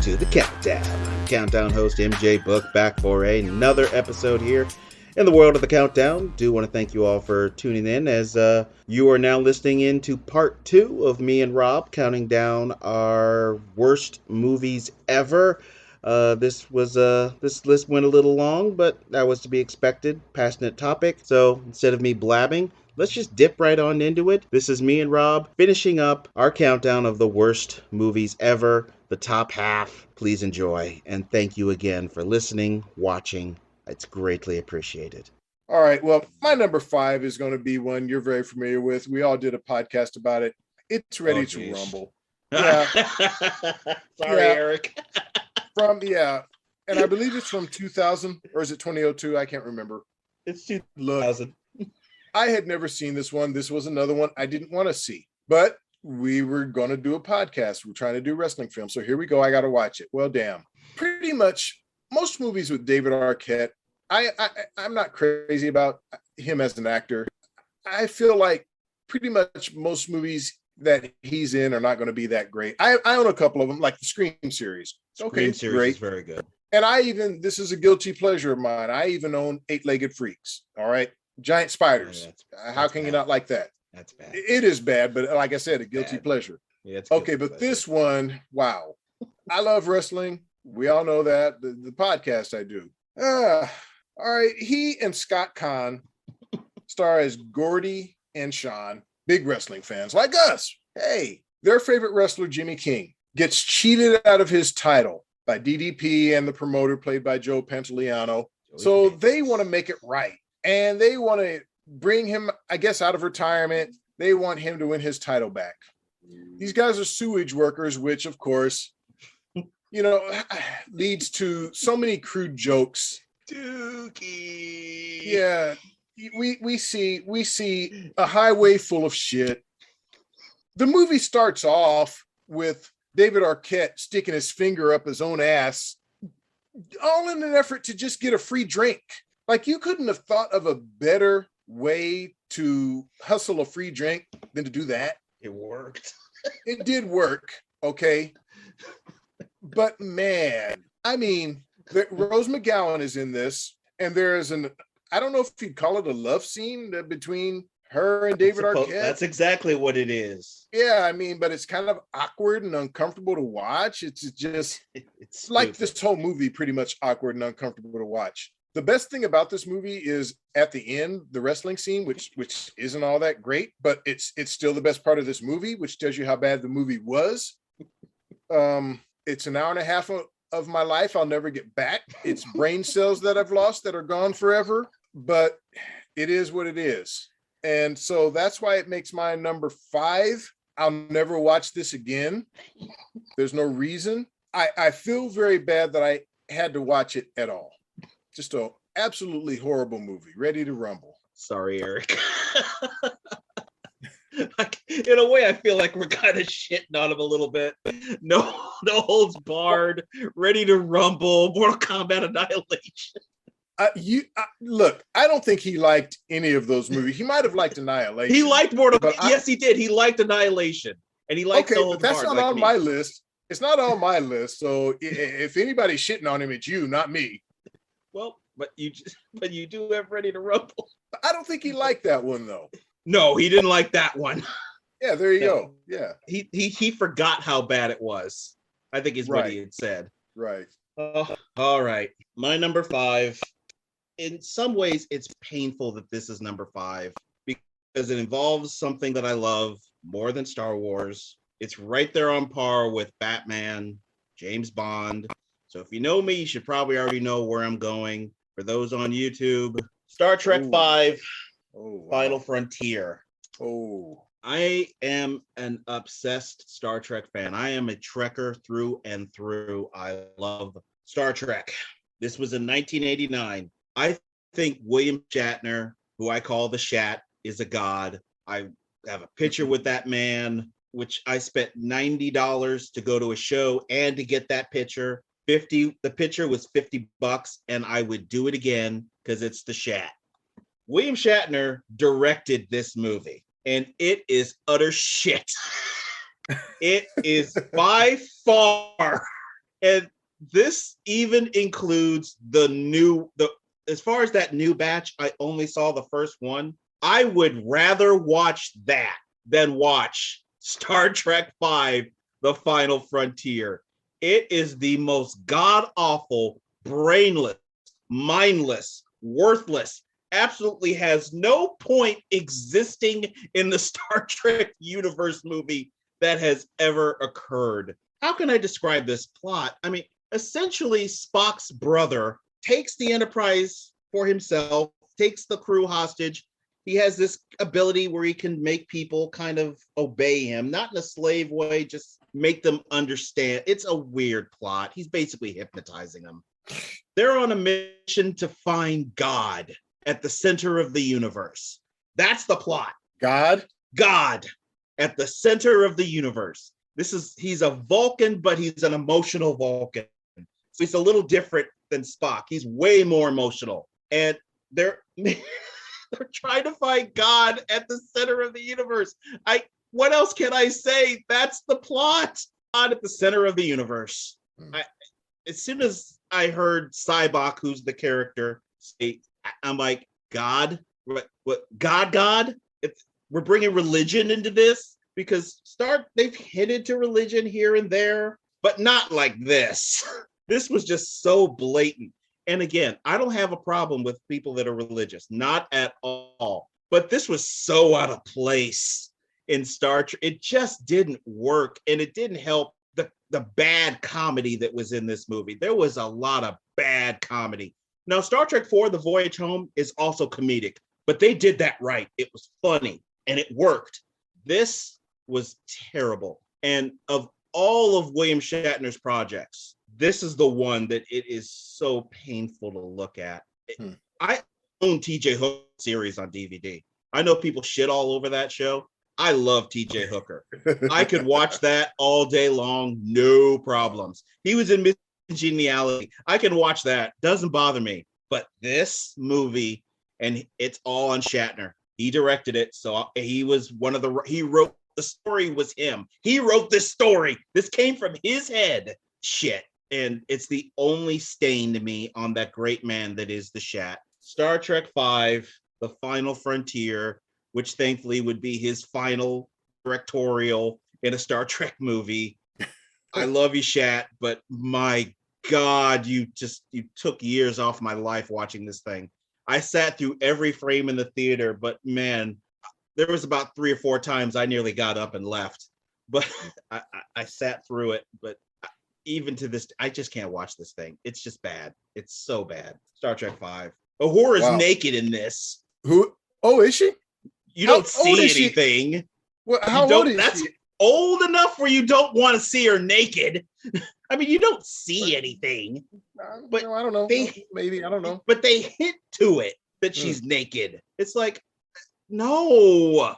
to The Countdown. Countdown host MJ Book back for another episode here in the world of The Countdown. Do want to thank you all for tuning in as you are now listening in to part 2 of me and Rob counting down our worst movies ever. This list went a little long, but that was to be expected. Passionate topic. So instead of me blabbing, let's just dip right on into it. This is me and Rob finishing up our countdown of the worst movies ever, the top half. Please enjoy, and thank you again for listening, watching. It's greatly appreciated. All right. Well, my number 5 is going to be one you're very familiar with. We all did a podcast about it. It's Ready to Rumble. Yeah. Sorry, Eric. And I believe it's from 2000, or is it 2002? I can't remember. It's 2000. I had never seen this one. This was another one I didn't want to see, but we were going to do a podcast. We're trying to do wrestling film. So here we go. I got to watch it. Well, damn. Pretty much most movies with David Arquette, I'm not crazy about him as an actor. I feel like pretty much most movies that he's in are not going to be that great. I own a couple of them, like the Scream series. Scream series great. Is very good. And this is a guilty pleasure of mine. I even own Eight-Legged Freaks. All right. Giant spiders. How can you not like that? That's bad. It is bad, but like I said, a guilty pleasure. Yeah, it's okay, but this one, wow. I love wrestling. We all know that. The podcast I do. All right. He and Scott Conn star as Gordy and Sean, big wrestling fans like us. Hey, their favorite wrestler, Jimmy King, gets cheated out of his title by DDP and the promoter played by Joe Pantoliano. So they want to make it right. And they want to bring him, I guess, out of retirement. They want him to win his title back. These guys are sewage workers, which, of course, leads to so many crude jokes. Dookie. Yeah, we see a highway full of shit. The movie starts off with David Arquette sticking his finger up his own ass, all in an effort to just get a free drink. Like, you couldn't have thought of a better way to hustle a free drink than to do that. It worked. It did work, okay? But man, I mean, Rose McGowan is in this, and there is I don't know if you'd call it a love scene between her and David Arquette. That's exactly what it is. Yeah, I mean, but it's kind of awkward and uncomfortable to watch. It's just, it's like this whole movie, pretty much awkward and uncomfortable to watch. The best thing about this movie is at the end, the wrestling scene, which isn't all that great, but it's still the best part of this movie, which tells you how bad the movie was. It's an hour and a half of my life I'll never get back. It's brain cells that I've lost that are gone forever, but it is what it is. And so that's why it makes my number 5. I'll never watch this again. There's no reason. I feel very bad that I had to watch it at all. Just an absolutely horrible movie. Ready to Rumble. Sorry, Eric. In a way, I feel like we're kind of shitting on him a little bit. No holds barred. Ready to Rumble. Mortal Kombat Annihilation. Look, I don't think he liked any of those movies. He might have liked Annihilation. He liked Mortal Kombat. Yes, he did. He liked Annihilation. And he liked but that's not on my list. It's not on my list. So if anybody's shitting on him, it's you, not me. Well, but you do have Ready to Rumble. I don't think he liked that one though. No, he didn't like that one. Yeah, there you go. Yeah. He forgot how bad it was, I think is what he had said. Right. All right. My number 5. In some ways, it's painful that this is number 5 because it involves something that I love more than Star Wars. It's right there on par with Batman, James Bond. So if you know me, you should probably already know where I'm going. For those on YouTube, Star Trek 5, Final Frontier. I am an obsessed Star Trek fan. I am a Trekker through and through. I love Star Trek. This was in 1989. I think William Shatner, who I call the Shat, is a god. I have a picture with that man, which I spent $90 to go to a show and to get that picture. The picture was $50, and I would do it again because it's the Shat. William Shatner directed this movie, and it is utter shit. It is by far And this even includes as far as that new batch, I only saw the first one. I would rather watch that than watch Star Trek V, The Final Frontier. It is the most god-awful, brainless, mindless, worthless, absolutely has no point existing in the Star Trek universe movie that has ever occurred. How can I describe this plot? I mean, essentially, Spock's brother takes the Enterprise for himself, takes the crew hostage. He has this ability where he can make people kind of obey him, not in a slave way, just make them understand. It's a weird plot. He's basically hypnotizing them. They're on a mission to find God at the center of the universe. That's the plot. God at the center of the universe. He's a Vulcan, but he's an emotional Vulcan. So he's a little different than Spock. He's way more emotional. And they're trying to find God at the center of the universe. What else can I say? That's the plot. God at the center of the universe. As soon as I heard Cybok, who's the character, say, I'm like, God? What? God? We're bringing religion into this? Because they've hinted to religion here and there, but not like this. This was just so blatant. And again, I don't have a problem with people that are religious, not at all. But this was so out of place in Star Trek. It just didn't work, and it didn't help the bad comedy that was in this movie. There was a lot of bad comedy. Now, Star Trek IV, The Voyage Home, is also comedic, but they did that right. It was funny, and it worked. This was terrible. And of all of William Shatner's projects, this is the one that it is so painful to look at. I own TJ Hooker series on DVD. I know people shit all over that show. I love TJ Hooker. I could watch that all day long, no problems. He was in Miss Congeniality. I can watch that. Doesn't bother me. But this movie, and it's all on Shatner. He directed it. So he was he wrote the story was him. He wrote this story. This came from his head. Shit. And it's the only stain to me on that great man that is the Shat. Star Trek V, The Final Frontier, which thankfully would be his final directorial in a Star Trek movie. I love you, Shat, but my God, you took years off my life watching this thing. I sat through every frame in the theater, but man, there was about 3 or 4 times I nearly got up and left. But I sat through it, but even to this, I just can't watch this thing. It's just bad. It's so bad. Star Trek V. Uhura's naked in this. Who? Oh, is she? You don't see anything. Well, how old is that's she? Old enough where you don't want to see her naked. I mean, you don't see anything. But I don't know. Maybe, I don't know. But they hint to it that she's naked. It's like, no.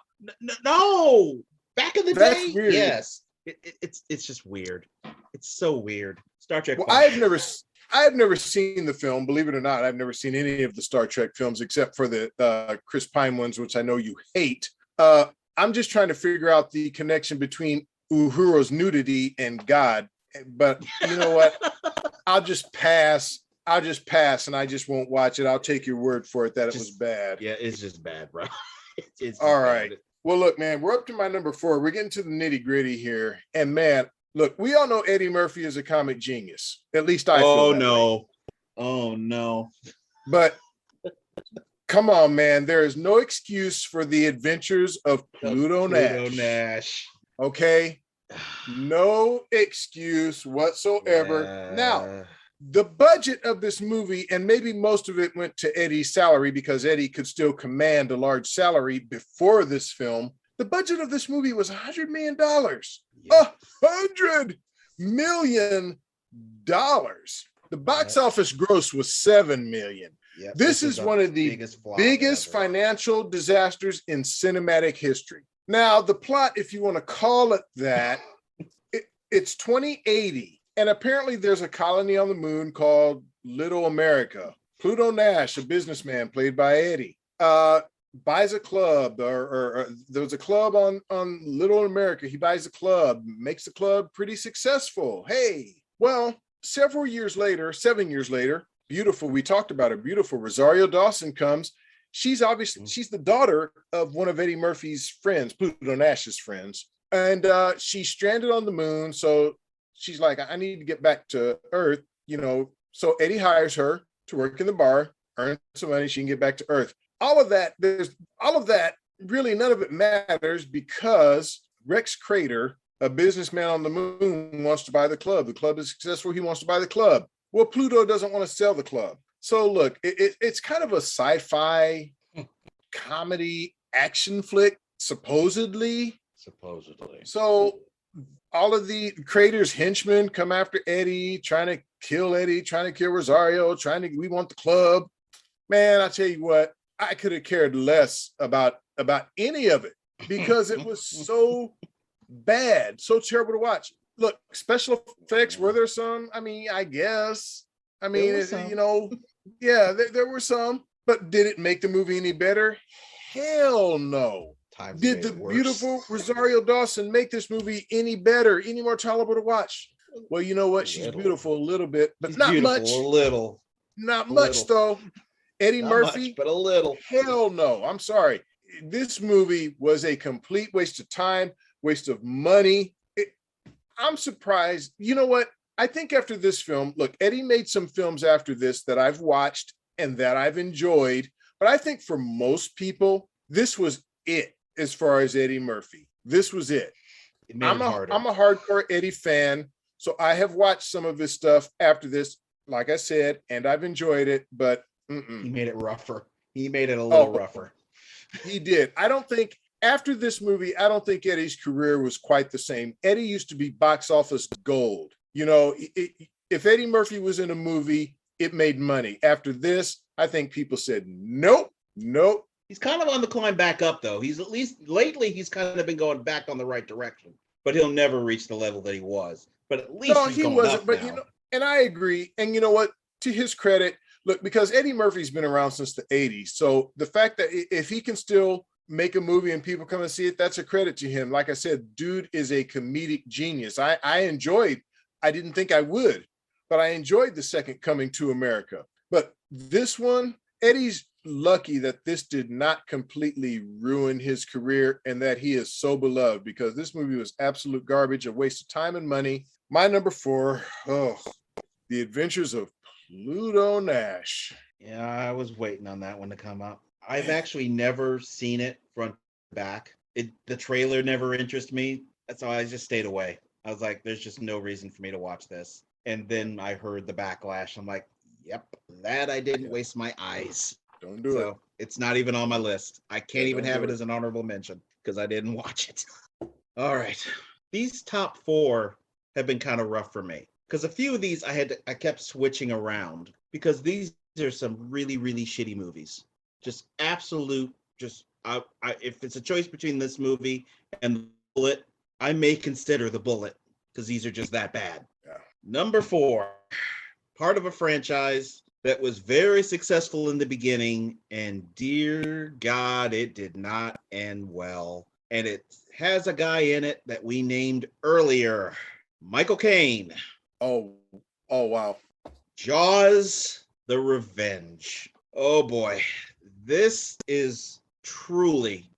Back in the day, weird. Yes. It's just weird. It's so weird. Star Trek. Well, I have never seen the film. Believe it or not, I've never seen any of the Star Trek films except for the Chris Pine ones, which I know you hate. I'm just trying to figure out the connection between Uhura's nudity and God. But you know what? I'll just pass, and I just won't watch it. I'll take your word for it that it was bad. Yeah, it's just bad, bro. It's all right. Bad. Well, look, man, we're up to my number 4. We're getting to the nitty gritty here. And man, look, we all know Eddie Murphy is a comic genius. At least I feel that way. Oh, no. But come on, man. There is no excuse for the adventures of Pluto Nash. Okay? No excuse whatsoever. Yeah. Now, the budget of this movie, and maybe most of it went to Eddie's salary because Eddie could still command a large salary before this film. The budget of this movie was $100 million. Yeah. $100 million. The box office gross was $7 million. Yep, this is one of the biggest financial disasters in cinematic history. Now, the plot, if you want to call it that, it's 2080. And apparently there's a colony on the moon called Little America. Pluto Nash, a businessman played by Eddie, buys a club, or there was a club on Little America. He buys a club, makes the club pretty successful. Hey, well, several years later, 7 years later, beautiful, we talked about her, beautiful Rosario Dawson comes. She's the daughter of one of Eddie Murphy's friends, Pluto Nash's friends. And she's stranded on the moon. So she's like, I need to get back to Earth, So Eddie hires her to work in the bar, earn some money, she can get back to Earth. All of that, really none of it matters because Rex Crater, a businessman on the moon, wants to buy the club. The club is successful. He wants to buy the club. Well, Pluto doesn't want to sell the club. So look, it's kind of a sci-fi comedy action flick, supposedly. So all of the Crater's henchmen come after Eddie, trying to kill Eddie, trying to kill Rosario, we want the club. Man, I tell you what, I could have cared less about any of it because it was so bad, so terrible to watch. Look, special effects, were there some? I mean, I guess. I mean, yeah, there were some, but did it make the movie any better? Hell no. Did the beautiful Rosario Dawson make this movie any better, any more tolerable to watch? Well, you know what? She's beautiful a little bit, but not much. Not much, though. Eddie Murphy, but a little. Hell no. I'm sorry. This movie was a complete waste of time, waste of money. I'm surprised. You know what? I think after this film, look, Eddie made some films after this that I've watched and that I've enjoyed. But I think for most people, this was it as far as Eddie Murphy. This was it. I'm a hardcore Eddie fan. So I have watched some of his stuff after this, like I said, and I've enjoyed it, but he made it rougher. He made it a little rougher. He did. After this movie, I don't think Eddie's career was quite the same. Eddie used to be box office gold. If Eddie Murphy was in a movie, it made money. After this, I think people said, nope. He's kind of on the climb back up, though. He's at least lately, he's kind of been going back on the right direction, but he'll never reach the level that he was. But at least he's going wasn't. Up but now. And I agree. And you know what? To his credit, look, because Eddie Murphy's been around since the 80s. So the fact that if he can still make a movie and people come and see it, that's a credit to him. Like I said, dude is a comedic genius. I didn't think I would, but I enjoyed the second Coming to America. But this one, Eddie's lucky that this did not completely ruin his career and that he is so beloved, because this movie was absolute garbage, a waste of time and money. My number 4, The Adventures of Pluto Nash. Yeah, I was waiting on that one to come up. I've actually never seen it front to back. The trailer never interested me, so I just stayed away. I was like, there's just no reason for me to watch this. And then I heard the backlash. I'm like, yep, that I didn't waste my eyes. Don't do it. It's not even on my list. I can't even have it as an honorable mention because I didn't watch it. All right. These top 4 have been kind of rough for me because a few of these I kept switching around because these are some really, really shitty movies. Just absolute, if it's a choice between this movie and The Bullet, I may consider The Bullet because these are just that bad. Yeah. Number 4, part of a franchise that was very successful in the beginning, and dear God, it did not end well. And it has a guy in it that we named earlier, Michael Caine. Oh, wow. Jaws: The Revenge. Oh boy, this is truly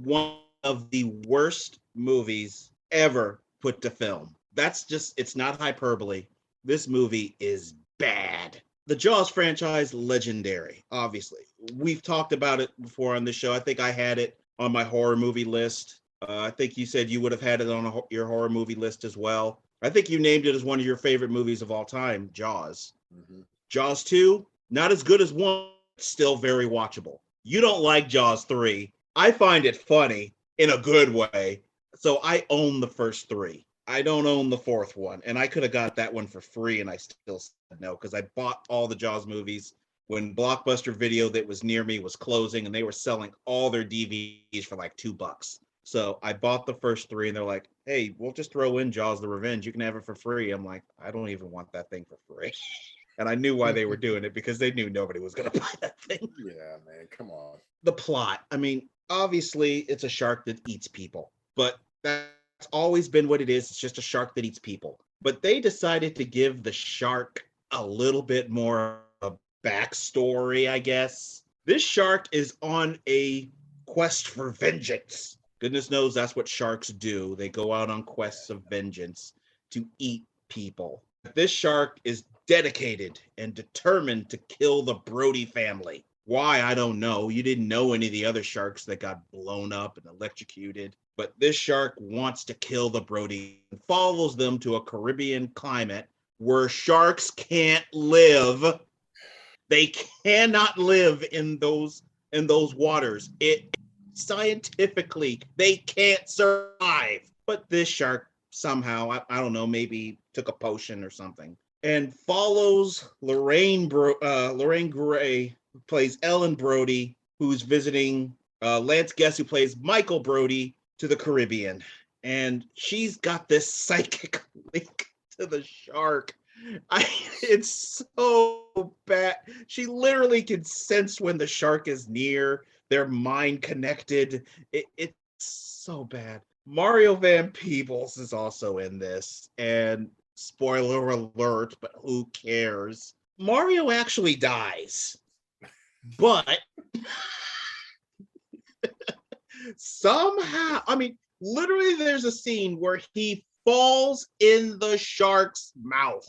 one of the worst movies ever put to film. It's not hyperbole. This movie is bad. The Jaws franchise, legendary, obviously. We've talked about it before on the show. I think I had it on my horror movie list. I think you said you would have had it on your horror movie list as well. I think you named it as one of your favorite movies of all time, Jaws. Mm-hmm. Jaws 2, not as good as 1, still very watchable. You don't like Jaws 3. I find it funny in a good way. So I own the first 3. I don't own the 4th one, and I could have got that one for free, and I still said no, because I bought all the Jaws movies when Blockbuster Video that was near me was closing, and they were selling all their DVDs for like $2. So I bought the first 3, and they're like, hey, we'll just throw in Jaws: The Revenge. You can have it for free. I'm like, I don't even want that thing for free. And I knew why they were doing it, because they knew nobody was going to buy that thing. Yeah, man, come on. The plot, I mean, obviously, it's a shark that eats people, but that's always been what it is. It's just a shark that eats people. but they decided to give the shark a little bit more of a backstory, I guess. This shark is on a quest for vengeance. Goodness knows that's what sharks do. They go out on quests of vengeance to eat people. This shark is dedicated and determined to kill the Brody family. Why, I don't know. You didn't know any of the other sharks that got blown up and electrocuted. But this shark wants to kill the Brody and follows them to a Caribbean climate where sharks can't live. They cannot live in those waters. It scientifically, they can't survive. But this shark somehow, I don't know, maybe took a potion or something, and follows Lorraine Gray, who plays Ellen Brody, who's visiting Lance Guest, who plays Michael Brody, to the Caribbean. And she's got this psychic link to the shark. It's so bad. She literally can sense when the shark is near. They're mind connected. It's so bad. Mario Van Peebles is also in this, and spoiler alert, but who cares? Mario actually dies, but somehow, I mean, literally there's a scene where he falls in the shark's mouth.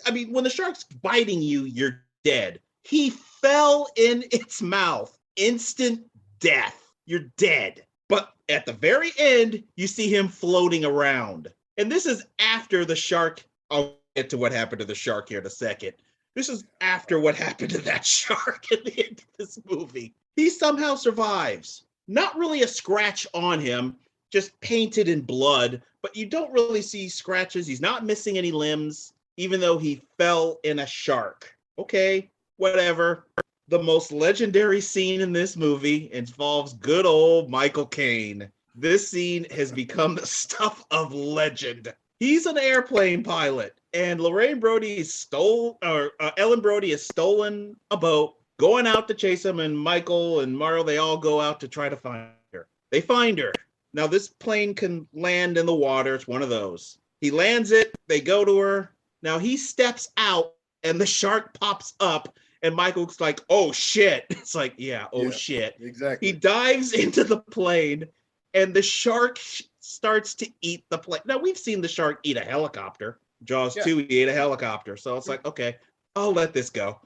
I mean, when the shark's biting you, you're dead. He fell in its mouth. Instant death. You're dead. But at the very end, you see him floating around. And this is after the shark. I'll get to what happened to the shark here in a second. This is after what happened to that shark at the end of this movie. He somehow survives. Not really a scratch on him, just painted in blood, but you don't really see scratches. He's not missing any limbs, even though he fell in a shark. Okay, whatever. The most legendary scene in this movie involves good old Michael Caine. This scene has become the stuff of legend. He's an airplane pilot, and Ellen Brody is stolen a boat, going out to chase him, and Michael and Mario, they all go out to try to find her. They find her. Now, this plane can land in the water. It's one of those. He lands it. They go to her. Now, he steps out, and the shark pops up, and Michael's like, oh, shit. It's like, yeah, shit. Exactly. He dives into the plane, and the shark starts to eat the plane. Now, we've seen the shark eat a helicopter. Jaws 2, he ate a helicopter. So it's like, okay, I'll let this go.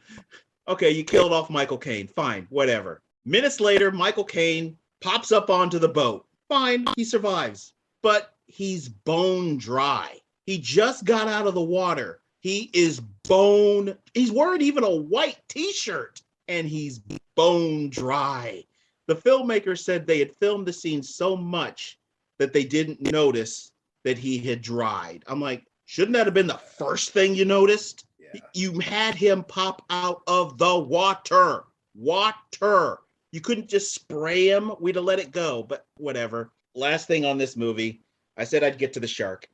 Okay, you killed off Michael Caine. Fine, whatever. Minutes later, Michael Caine pops up onto the boat. Fine, he survives. But he's bone dry. He just got out of the water. He is bone. He's wearing even a white t-shirt, and he's bone dry. The filmmaker said they had filmed the scene so much that they didn't notice that he had dried. I'm like, shouldn't that have been the first thing you noticed? Yeah. You had him pop out of the water. Water. You couldn't just spray him. We'd have let it go, but whatever. Last thing on this movie, I said I'd get to the shark.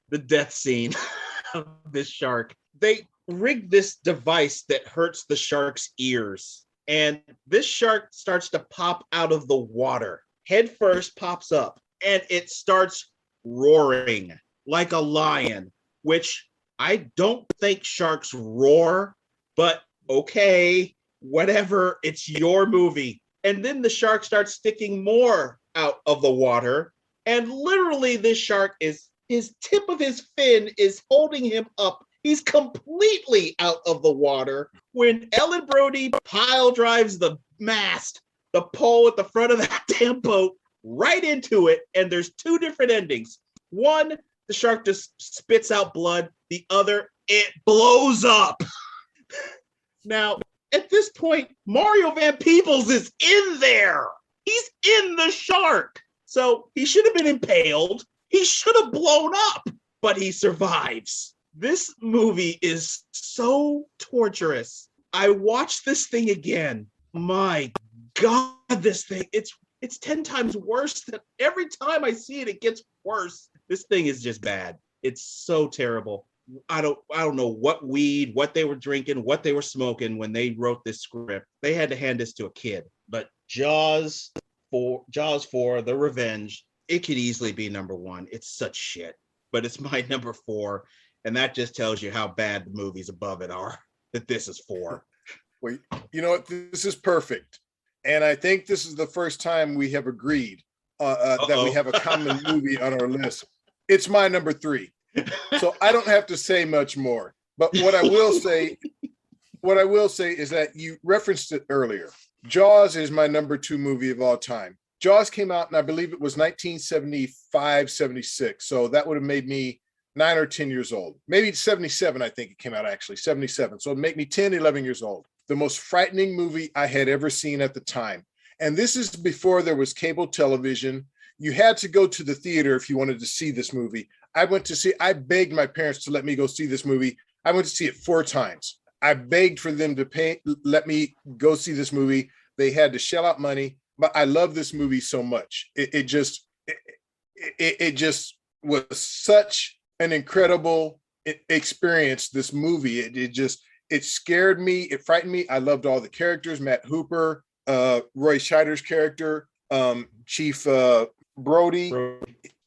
The death scene of this shark. They rigged this device that hurts the shark's ears. And this shark starts to pop out of the water. Head first pops up, and it starts roaring like a lion, which I don't think sharks roar, but okay, whatever, it's your movie. And then the shark starts sticking more out of the water, and literally this shark is, his tip of his fin is holding him up. He's completely out of the water when Ellen Brody pile drives the mast, the pole at the front of that damn boat, right into it. And there's two different endings. One, the shark just spits out blood. The other, it blows up. Now, at this point, Mario Van Peebles is in there. He's in the shark. So he should have been impaled. He should have blown up, but he survives. This movie is so torturous. I watched this thing again. My God, this thing, it's 10 times worse. Than every time I see it, it gets worse. This thing is just bad. It's so terrible. I don't know what weed, what they were drinking, what they were smoking when they wrote this script. They had to hand this to a kid. But Jaws 4, The Revenge, it could easily be number one. It's such shit. but it's my number 4, and that just tells you how bad the movies above it are that this is 4. Well, you know what? This is perfect. And I think this is the first time we have agreed that we have a common movie on our list. It's my number 3. So I don't have to say much more. But what I will say is that you referenced it earlier. Jaws is my number 2 movie of all time. Jaws came out, and I believe it was 1975, 76. So that would have made me 9 or 10 years old. Maybe 77, I think it came out, actually, 77. So it'd make me 10, 11 years old. The most frightening movie I had ever seen at the time. And this is before there was cable television. You had to go to the theater if you wanted to see this movie. I begged my parents to let me go see this movie. I went to see it 4 times. I begged for them to let me go see this movie. They had to shell out money, but I love this movie so much. It just was such an incredible experience. This movie, it scared me. It frightened me. I loved all the characters. Matt Hooper, Roy Scheider's character, Chief Brody.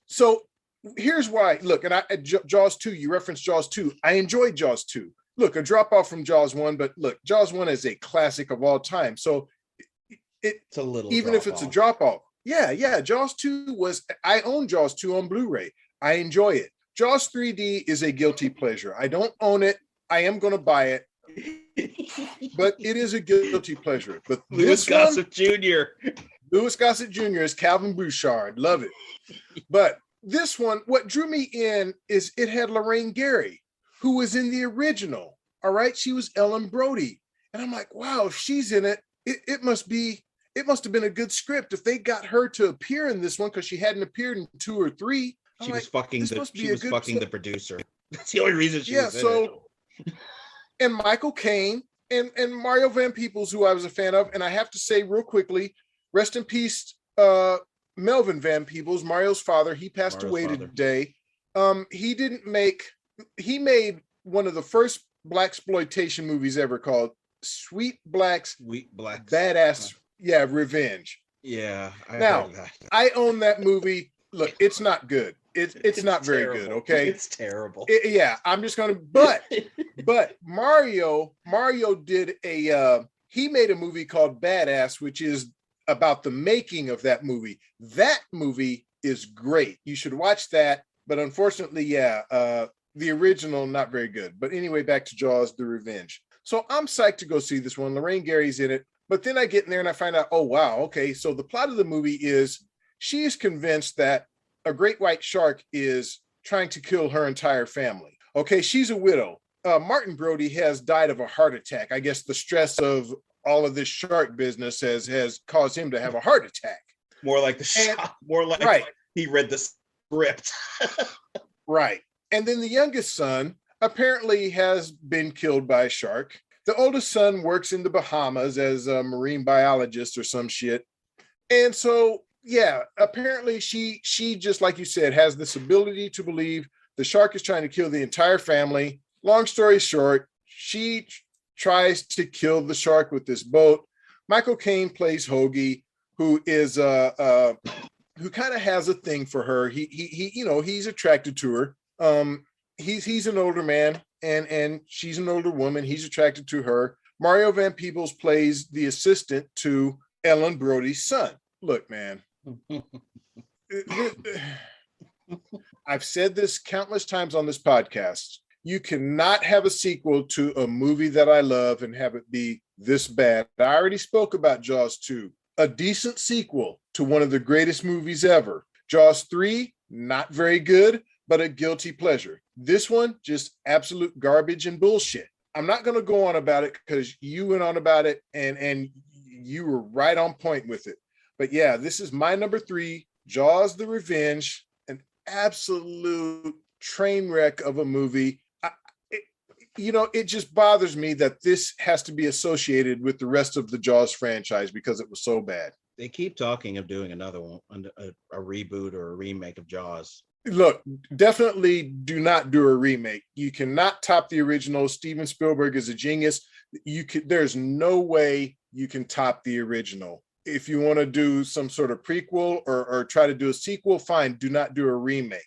So here's why. Look, and Jaws 2, you referenced Jaws 2. I enjoyed Jaws 2. Look, a drop off from Jaws 1, but look, Jaws 1 is a classic of all time. So it's a little, even if it's a drop off. Yeah. Jaws 2 I own Jaws 2 on Blu-ray. I enjoy it. Jaws 3D is a guilty pleasure. I don't own it. I am going to buy it, but it is a guilty pleasure. But Louis Gossett Jr. Louis Gossett Jr. is Calvin Bouchard. Love it. But this one, what drew me in is it had Lorraine Gary, who was in the original. All right. She was Ellen Brody. And I'm like, wow, if she's in it, it must have been a good script. If they got her to appear in this one, because she hadn't appeared in 2 or 3. She was fucking the producer. That's the only reason she was in it. And Michael Caine and Mario Van Peebles, who I was a fan of. And I have to say real quickly, rest in peace, Melvin Van Peebles, Mario's father. He passed away today. He made one of the first blaxploitation movies ever called Sweet Blacks Badass Revenge. Yeah. I own that movie. Look, it's not good. It's not very good. Okay. It's terrible. I'm just going to, but Mario did he made a movie called Badass, which is about the making of that movie. That movie is great. You should watch that. But unfortunately, the original, not very good. But anyway, back to Jaws, The Revenge. So I'm psyched to go see this one. Lorraine Gary's in it. But then I get in there and I find out, oh, wow, okay. So the plot of the movie is she is convinced that a great white shark is trying to kill her entire family. Okay, she's a widow. Martin Brody has died of a heart attack. I guess the stress of all of this shark business has caused him to have a heart attack. More like he read the script. Right. And then the youngest son apparently has been killed by a shark. The oldest son works in the Bahamas as a marine biologist or some shit. And so, apparently she just like you said, has this ability to believe the shark is trying to kill the entire family. Long story short, she tries to kill the shark with this boat. Michael Caine plays Hoagie, who is who kind of has a thing for her. He's attracted to her. He's an older man and she's an older woman. He's attracted to her. Mario Van Peebles plays the assistant to Ellen Brody's son. Look, man. I've said this countless times on this podcast. You cannot have a sequel to a movie that I love and have it be this bad. I already spoke about Jaws 2, a decent sequel to one of the greatest movies ever. Jaws 3, not very good, but a guilty pleasure. This one, just absolute garbage and bullshit. I'm not going to go on about it because you went on about it and you were right on point with it. But yeah, this is my number 3, Jaws the Revenge, an absolute train wreck of a movie. It just bothers me that this has to be associated with the rest of the Jaws franchise because it was so bad. They keep talking of doing another one, a reboot or a remake of Jaws. Look, definitely do not do a remake. You cannot top the original. Steven Spielberg is a genius. There's no way you can top the original. If you want to do some sort of prequel or try to do a sequel, fine. Do not do a remake.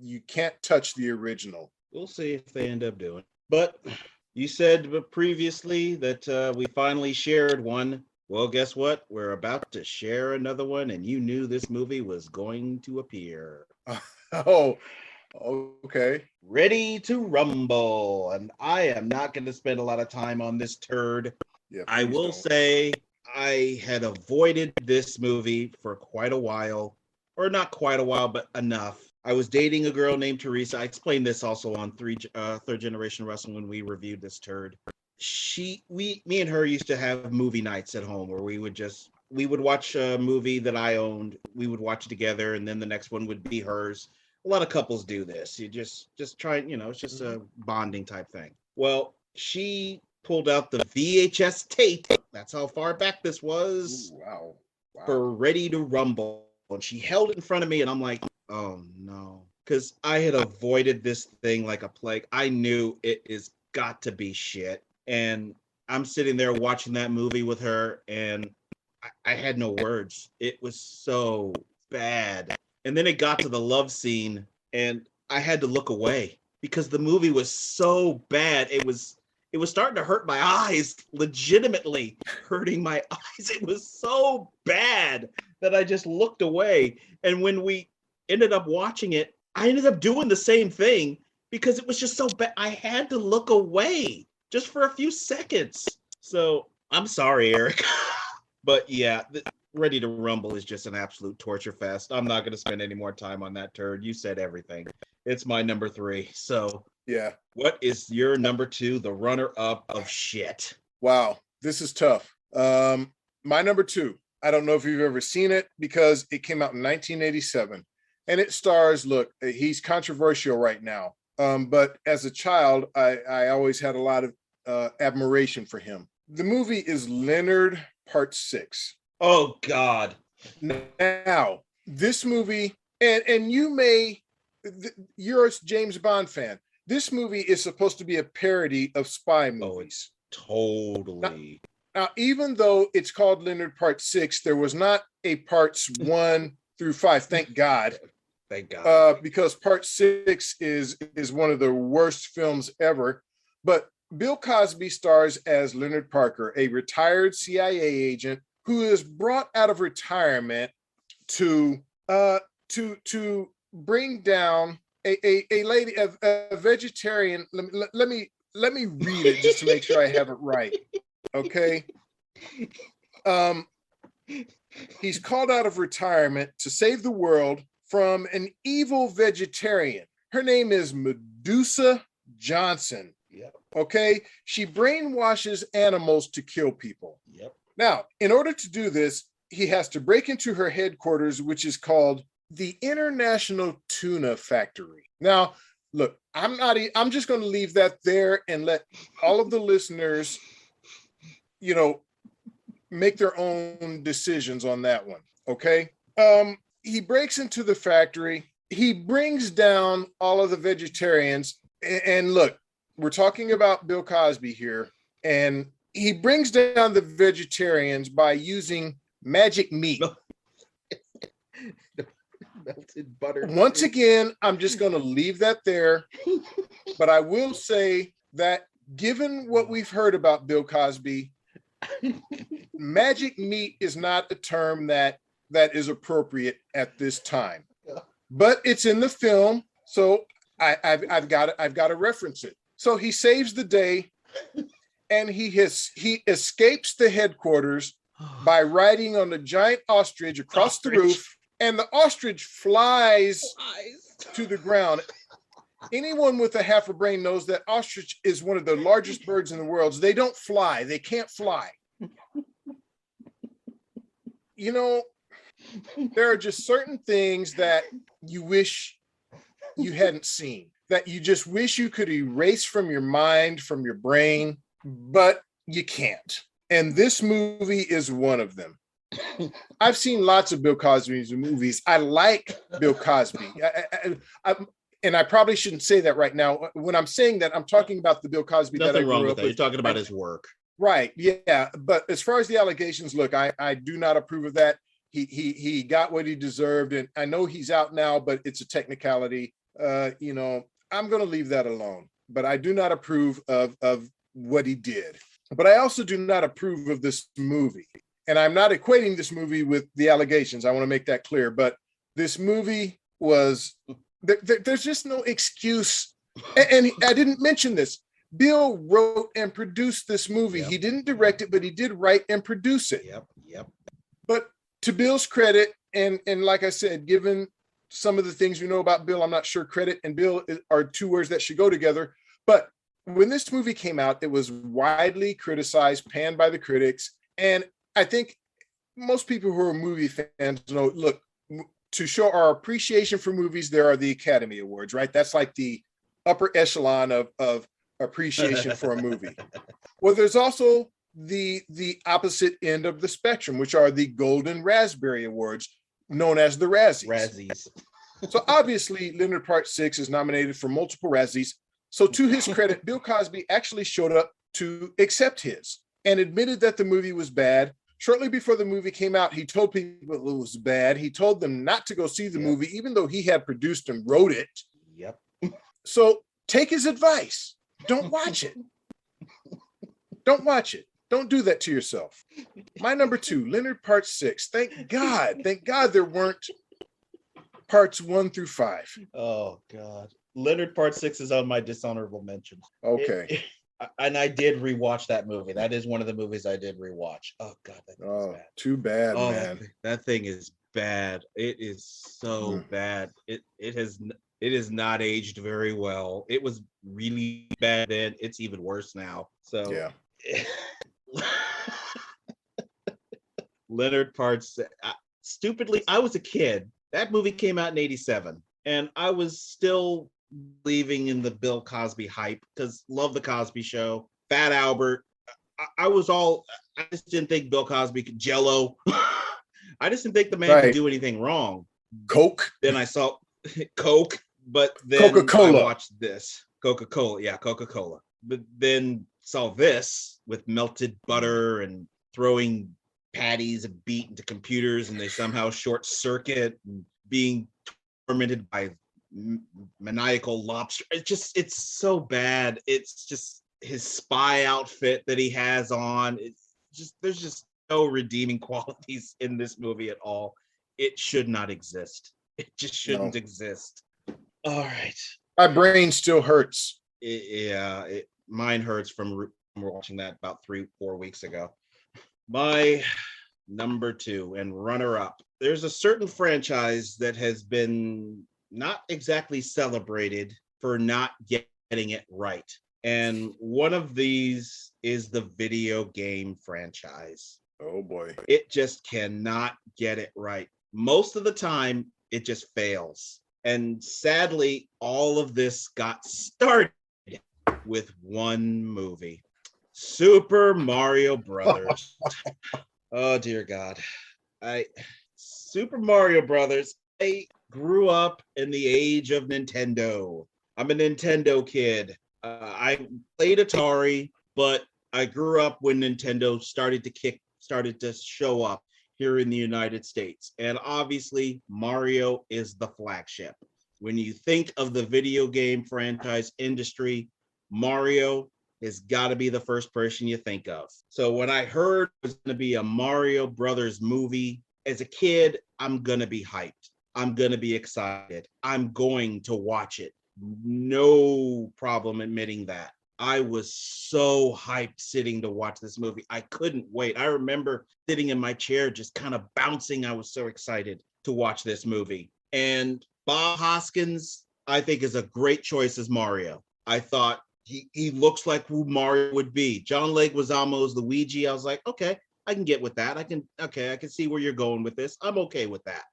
you can't touch the original. We'll see if they end up doing. But you said previously that we finally shared one. Well, guess what? We're about to share another one, and you knew this movie was going to appear. Oh, okay. Ready to Rumble. And I am not going to spend a lot of time on this turd. Yeah, I will don't. say I had avoided this movie for quite a while, or not quite a while, but enough. I was dating a girl named Teresa. I explained this also on Third Generation Wrestling when we reviewed this turd. Me and her used to have movie nights at home where we would watch a movie that I owned. We would watch it together, and then the next one would be hers. A lot of couples do this. You just try, it's just a bonding type thing. Well, she pulled out the VHS tape. That's how far back this was. Ooh, wow. For Ready to Rumble. And she held it in front of me, and I'm like, oh no. Because I had avoided this thing like a plague. I knew it is got to be shit. And I'm sitting there watching that movie with her, and I had no words. It was so bad. And then it got to the love scene, and I had to look away because the movie was so bad. It was starting to hurt my eyes, legitimately hurting my eyes. It was so bad that I just looked away. And when we ended up watching it, I ended up doing the same thing because it was just so bad. I had to look away just for a few seconds. So I'm sorry, Eric. But yeah, Ready to Rumble is just an absolute torture fest. I'm not going to spend any more time on that turd. You said everything. It's my number 3. So yeah. What is your number 2, the runner-up of shit? Wow, this is tough. My number 2, I don't know if you've ever seen it because it came out in 1987. And it stars, look, he's controversial right now. But as a child, I always had a lot of admiration for him. The movie is Leonard Part 6. Oh, God. Now, this movie, and you're a James Bond fan. This movie is supposed to be a parody of spy movies. Oh, totally. Now, even though it's called Leonard Part 6, there was not a parts 1 through 5. Thank God. Thank God. Because Part 6 is one of the worst films ever. But Bill Cosby stars as Leonard Parker, a retired CIA agent who is brought out of retirement to bring down a lady, a vegetarian. Let me read it just to make sure I have it right. Okay. He's called out of retirement to save the world from an evil vegetarian. Her name is Medusa Johnson. Yep. Okay. She brainwashes animals to kill people. Yep. Now, in order to do this, he has to break into her headquarters, which is called the International Tuna Factory. Now, look, I'm just going to leave that there and let all of the listeners, make their own decisions on that one. Okay. He breaks into the factory. He brings down all of the vegetarians. And look, we're talking about Bill Cosby here. And he brings down the vegetarians by using magic meat. Melted butter. Once again, I'm just going to leave that there. But I will say that given what we've heard about Bill Cosby, magic meat is not a term that is appropriate at this time. But it's in the film, so I've got to reference it. So he saves the day, and he escapes the headquarters by riding on a giant ostrich across the roof, and the ostrich flies to the ground. Anyone with a half a brain knows that ostrich is one of the largest birds in the world. They don't fly. They can't fly. There are just certain things that you wish you hadn't seen, that you just wish you could erase from your mind, from your brain, but you can't. And this movie is one of them. I've seen lots of Bill Cosby's movies. I like Bill Cosby. And I probably shouldn't say that right now. When I'm saying that, I'm talking about the Bill Cosby that I grew up with. You're talking about his work. Right. Yeah. But as far as the allegations, look, I do not approve of that. He got what he deserved. And I know he's out now, but it's a technicality. I'm going to leave that alone. But I do not approve of what he did. But I also do not approve of this movie. And I'm not equating this movie with the allegations. I want to make that clear. But this movie was, there's just no excuse. And I didn't mention this. Bill wrote and produced this movie. Yep. He didn't direct it, but he did write and produce it. Yep. But to Bill's credit, and like I said, given some of the things we know about Bill, I'm not sure credit and Bill are two words that should go together. But when this movie came out, it was widely criticized, panned by the critics. And I think most people who are movie fans know, look, to show our appreciation for movies, there are the Academy Awards, right? That's like the upper echelon of appreciation for a movie. Well, there's also the opposite end of the spectrum, which are the Golden Raspberry Awards, known as the Razzies. So obviously, Leonard Part 6 is nominated for multiple Razzies. So to his credit, Bill Cosby actually showed up to accept his and admitted that the movie was bad. Shortly before the movie came out, he told people it was bad. He told them not to go see the movie, even though he had produced and wrote it. Yep. So take his advice. Don't watch it. Don't watch it. Don't do that to yourself. My number 2, Leonard Part 6. Thank God there weren't parts 1 through 5. Oh God. Leonard Part 6 is on my dishonorable mentions. Okay. And I did rewatch that movie. That is one of the movies I did rewatch. Oh God, that thing is bad. Too bad, man. That thing is bad. It is so bad. It has not aged very well. It was really bad then. It's even worse now. So yeah. Leonard Part 6. Stupidly, I was a kid. That movie came out in 1987, and I was still believing in the Bill Cosby hype because love the Cosby Show, Fat Albert. I just didn't think Bill Cosby could Jello. I just didn't think the man could do anything wrong. Coke. Then I saw Coke, but then Coca-Cola. I watched this. Coca-Cola. But then saw this with melted butter and throwing patties and beat into computers, and they somehow short circuit and being tormented by maniacal lobster. It's so bad. It's just his spy outfit that he has on. There's just no redeeming qualities in this movie at all. It should not exist. It just shouldn't exist. All right. My brain still hurts. Mine hurts from watching that about 3-4 weeks ago. My number 2 and runner-up. There's a certain franchise that has been not exactly celebrated for not getting it right. And one of these is the video game franchise. Oh boy. It just cannot get it right. Most of the time, it just fails. And sadly, all of this got started with one movie, Super Mario Brothers. Oh dear God. Super Mario Brothers. I grew up in the age of Nintendo. I'm a Nintendo kid. I played Atari, but I grew up when Nintendo started to show up here in the United States. And obviously, Mario is the flagship. When you think of the video game franchise industry, Mario has got to be the first person you think of. So when I heard it was going to be a Mario Brothers movie, as a kid, I'm going to be hyped. I'm going to be excited. I'm going to watch it. No problem admitting that. I was so hyped sitting to watch this movie. I couldn't wait. I remember sitting in my chair just kind of bouncing. I was so excited to watch this movie. And Bob Hoskins, I think, is a great choice as Mario. I thought he looks like who Mario would be. John Leguizamo's Luigi. I was like, okay, I can get with that. I can see where you're going with this. I'm okay with that.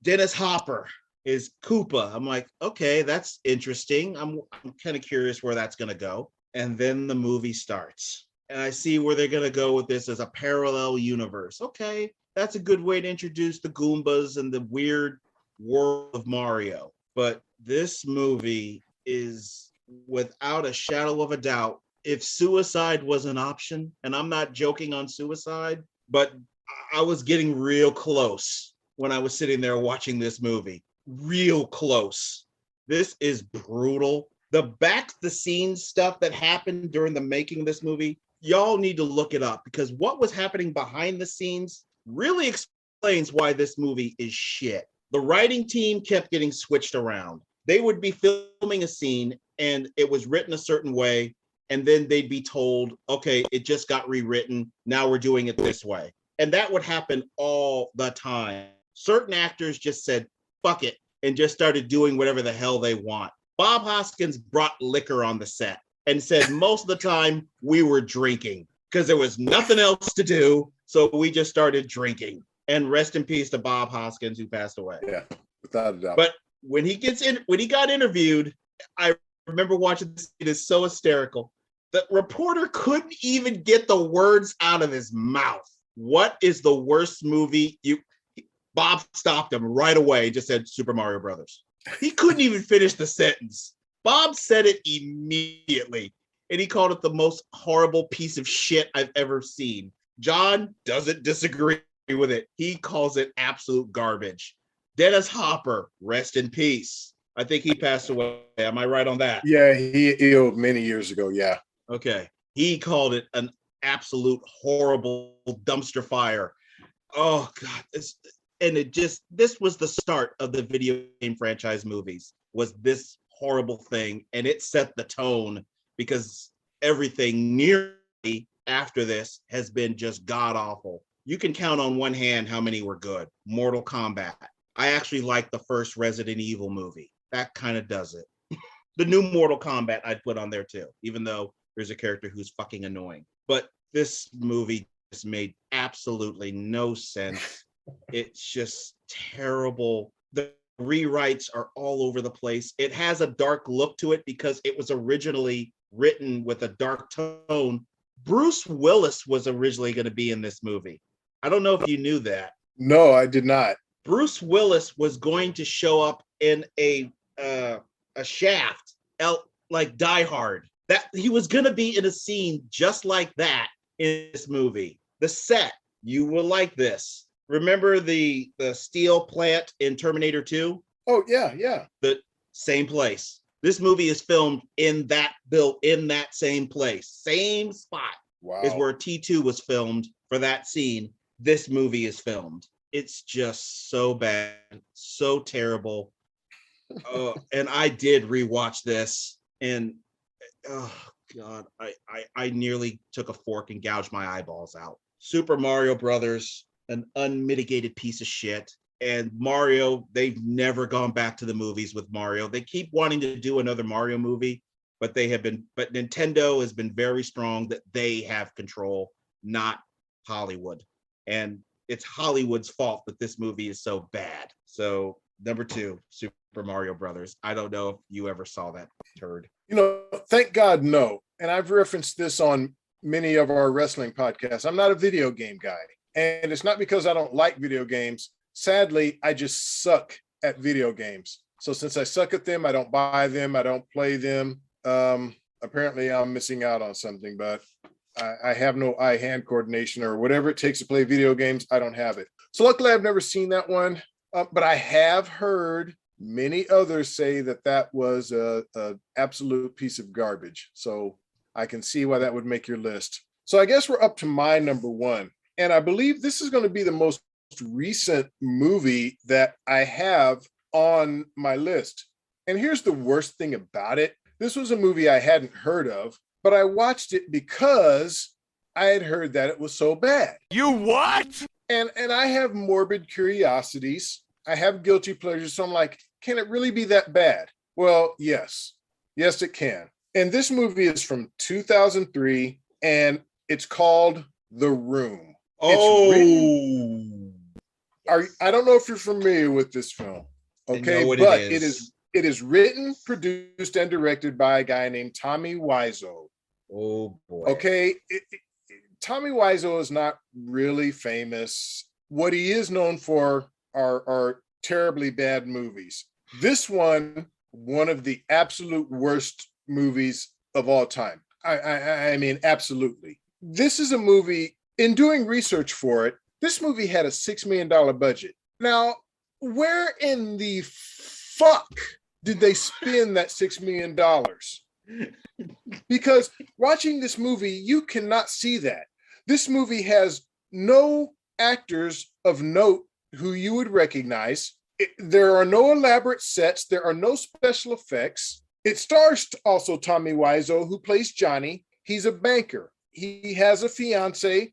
Dennis Hopper is Koopa. I'm like, okay, that's interesting. I'm kind of curious where that's going to go. And then the movie starts. And I see where they're going to go with this as a parallel universe. Okay, that's a good way to introduce the Goombas and the weird world of Mario. But this movie is, without a shadow of a doubt, if suicide was an option, and I'm not joking on suicide, but I was getting real close when I was sitting there watching this movie. Real close. This is brutal. The scenes stuff that happened during the making of this movie, y'all need to look it up, because what was happening behind the scenes really explains why this movie is shit. The writing team kept getting switched around. They would be filming a scene and it was written a certain way, and then they'd be told, okay, it just got rewritten. Now we're doing it this way. And that would happen all the time. Certain actors just said, fuck it, and just started doing whatever the hell they want. Bob Hoskins brought liquor on the set and said most of the time we were drinking because there was nothing else to do. So we just started drinking. And rest in peace to Bob Hoskins, who passed away. Yeah, without a doubt. But when he got interviewed, I remember watching this. It is so hysterical. The reporter couldn't even get the words out of his mouth. What is the worst movie Bob stopped him right away and just said Super Mario Brothers. He couldn't even finish the sentence. Bob said it immediately, and he called it the most horrible piece of shit I've ever seen. John doesn't disagree with it. He calls it absolute garbage. Dennis Hopper, rest in peace. I think he passed away. Am I right on that? Yeah, he illed many years ago. Yeah. Okay. He called it an absolute horrible dumpster fire. Oh God. This was the start of the video game franchise movies, was this horrible thing. And it set the tone, because everything nearly after this has been just god awful. You can count on one hand how many were good. Mortal Kombat. I actually like the first Resident Evil movie. That kind of does it. The new Mortal Kombat I'd put on there too, even though there's a character who's fucking annoying. But this movie just made absolutely no sense. It's just terrible. The rewrites are all over the place. It has a dark look to it because it was originally written with a dark tone. Bruce Willis was originally going to be in this movie. I don't know if you knew that. No, I did not. Bruce Willis was going to show up in a Shaft, like Die Hard. That he was going to be in a scene just like that in this movie. The set, you will like this. Remember the steel plant in Terminator 2? Oh, yeah. The same place. This movie is filmed in that same place. Same spot. Wow. Is where T2 was filmed for that scene. This movie is filmed. It's just so bad, so terrible. And I did rewatch this, and oh God, I nearly took a fork and gouged my eyeballs out. Super Mario Brothers, an unmitigated piece of shit. And Mario, they've never gone back to the movies with Mario. They keep wanting to do another Mario movie, but Nintendo has been very strong that they have control, not Hollywood. And it's Hollywood's fault that this movie is so bad. So number 2, Super Mario Brothers. I don't know if you ever saw that turd. Thank God, no. And I've referenced this on many of our wrestling podcasts. I'm not a video game guy. And it's not because I don't like video games. Sadly, I just suck at video games. So since I suck at them, I don't buy them. I don't play them. Apparently, I'm missing out on something, but I have no eye-hand coordination or whatever it takes to play video games. I don't have it. So luckily, I've never seen that one. But I have heard many others say that was an absolute piece of garbage. So I can see why that would make your list. So I guess we're up to my number 1. And I believe this is going to be the most recent movie that I have on my list. And here's the worst thing about it. This was a movie I hadn't heard of, but I watched it because I had heard that it was so bad. You what? And I have morbid curiosities. I have guilty pleasures. So I'm like, can it really be that bad? Well, yes. Yes, it can. And this movie is from 2003, and it's called The Room. Oh, I don't know if you're familiar with this film. Okay, but it is written, produced, and directed by a guy named Tommy Wiseau. Oh boy. Okay, Tommy Wiseau is not really famous. What he is known for are terribly bad movies. This one of the absolute worst movies of all time. I mean, absolutely. This is a movie. In doing research for it, this movie had a $6 million budget. Now, where in the fuck did they spend that $6 million? Because watching this movie, you cannot see that. This movie has no actors of note who you would recognize. There are no elaborate sets. There are no special effects. It stars also Tommy Wiseau, who plays Johnny. He's a banker. He has a fiance.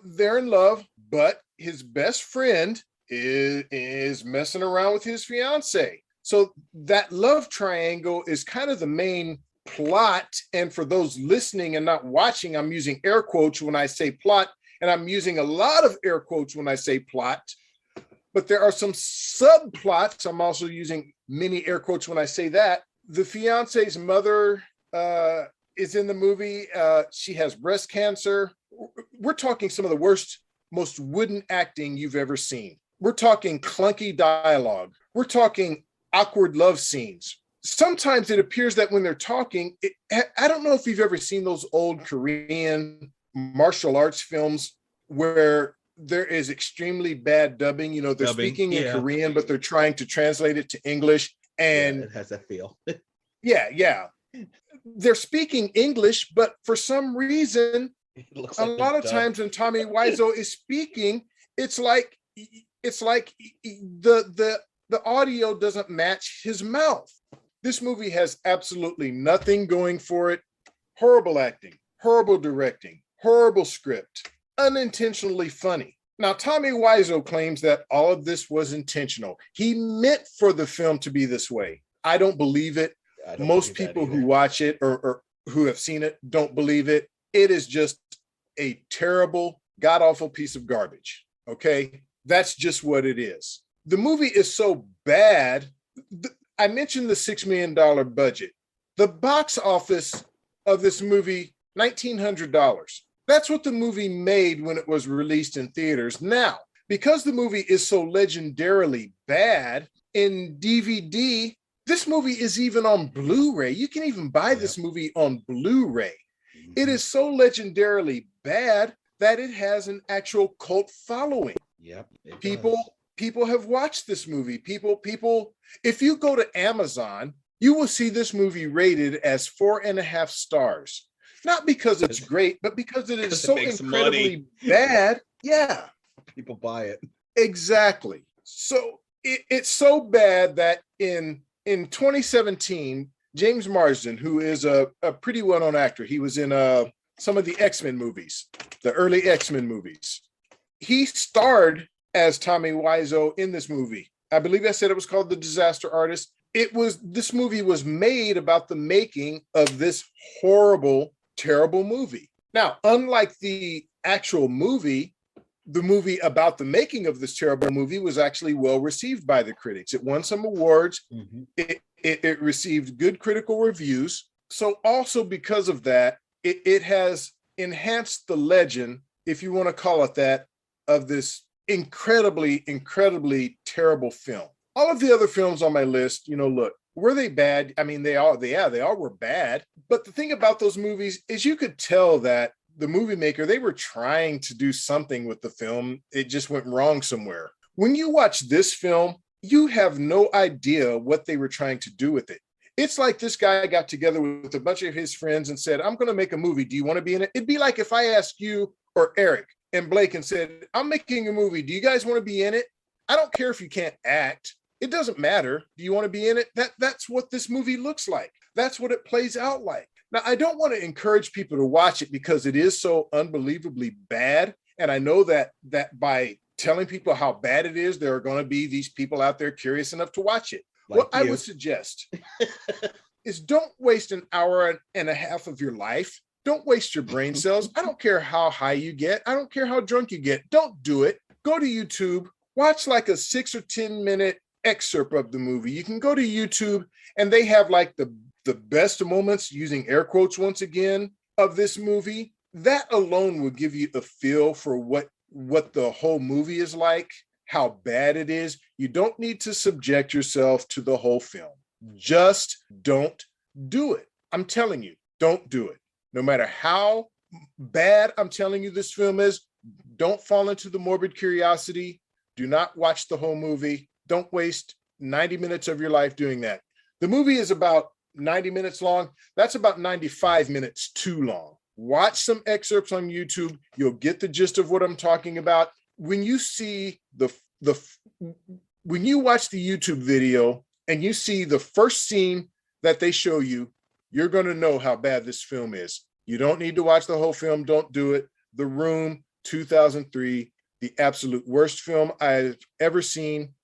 They're in love, but his best friend is messing around with his fiance. So that love triangle is kind of the main plot. And for those listening and not watching, I'm using air quotes when I say plot, and I'm using a lot of air quotes when I say plot. But there are some subplots. I'm also using many air quotes when I say that. The fiance's mother is in the movie. She has breast cancer. We're talking some of the worst, most wooden acting you've ever seen. We're talking clunky dialogue. We're talking awkward love scenes. Sometimes it appears that when they're talking, I don't know if you've ever seen those old Korean martial arts films where there is extremely bad dubbing. You know, they're speaking in Korean, but they're trying to translate it to English. And it has that feel. Yeah. They're speaking English, but for some reason, a lot of times when Tommy Wiseau is speaking, it's like the audio doesn't match his mouth. This movie has absolutely nothing going for it. Horrible acting, horrible directing, horrible script, unintentionally funny. Now, Tommy Wiseau claims that all of this was intentional. He meant for the film to be this way. I don't believe it. Most people who watch it or who have seen it don't believe it. It is just a terrible, god-awful piece of garbage. Okay? That's just what it is. The movie is so bad. I mentioned the $6 million budget. The box office of this movie, $1,900. That's what the movie made when it was released in theaters. Now, because the movie is so legendarily bad, in DVD, this movie is even on Blu-ray. You can even buy this movie on Blu-ray. It is so legendarily bad that it has an actual cult following. Yep. People have watched this movie. People, if you go to Amazon, you will see this movie rated as 4.5 stars. Not because it's great, but because it is so incredibly bad. Yeah. People buy it. Exactly. So it's so bad that in 2017, James Marsden, who is a pretty well-known actor, he was in some of the X-Men movies, the early X-Men movies. He starred as Tommy Wiseau in this movie. I believe I said it was called The Disaster Artist. This movie was made about the making of this horrible, terrible movie. Now, unlike the actual movie, the movie about the making of this terrible movie was actually well received by the critics. It won some awards. Mm-hmm. It received good critical reviews. So also because of that, it has enhanced the legend, if you want to call it that, of this incredibly, incredibly terrible film. All of the other films on my list, look, were they bad? I mean, they all were bad. But the thing about those movies is you could tell that the movie maker, they were trying to do something with the film. It just went wrong somewhere. When you watch this film, you have no idea what they were trying to do with it. It's like this guy got together with a bunch of his friends and said, I'm going to make a movie. Do you want to be in it? It'd be like if I asked you or Eric and Blake and said, I'm making a movie. Do you guys want to be in it? I don't care if you can't act. It doesn't matter. Do you want to be in it? That's what this movie looks like. That's what it plays out like. Now, I don't want to encourage people to watch it because it is so unbelievably bad. And I know that by telling people how bad it is, there are going to be these people out there curious enough to watch it. What I would suggest is don't waste an hour and a half of your life. Don't waste your brain cells. I don't care how high you get. I don't care how drunk you get. Don't do it. Go to YouTube, watch like a 6 or 10 minute excerpt of the movie. You can go to YouTube and they have like the best moments, using air quotes once again, of this movie. That alone will give you a feel for what the whole movie is like, how bad it is. You don't need to subject yourself to the whole film. Just don't do it. I'm telling you, don't do it. No matter how bad I'm telling you this film is, don't fall into the morbid curiosity. Do not watch the whole movie. Don't waste 90 minutes of your life doing that. The movie is about 90 minutes long. That's about 95 minutes too long. Watch some excerpts on YouTube. You'll get the gist of what I'm talking about. When you see when you watch the YouTube video and you see the first scene that they show you, you're going to know how bad this film is. You don't need to watch the whole film. Don't do it. The Room, 2003, the absolute worst film I've ever seen.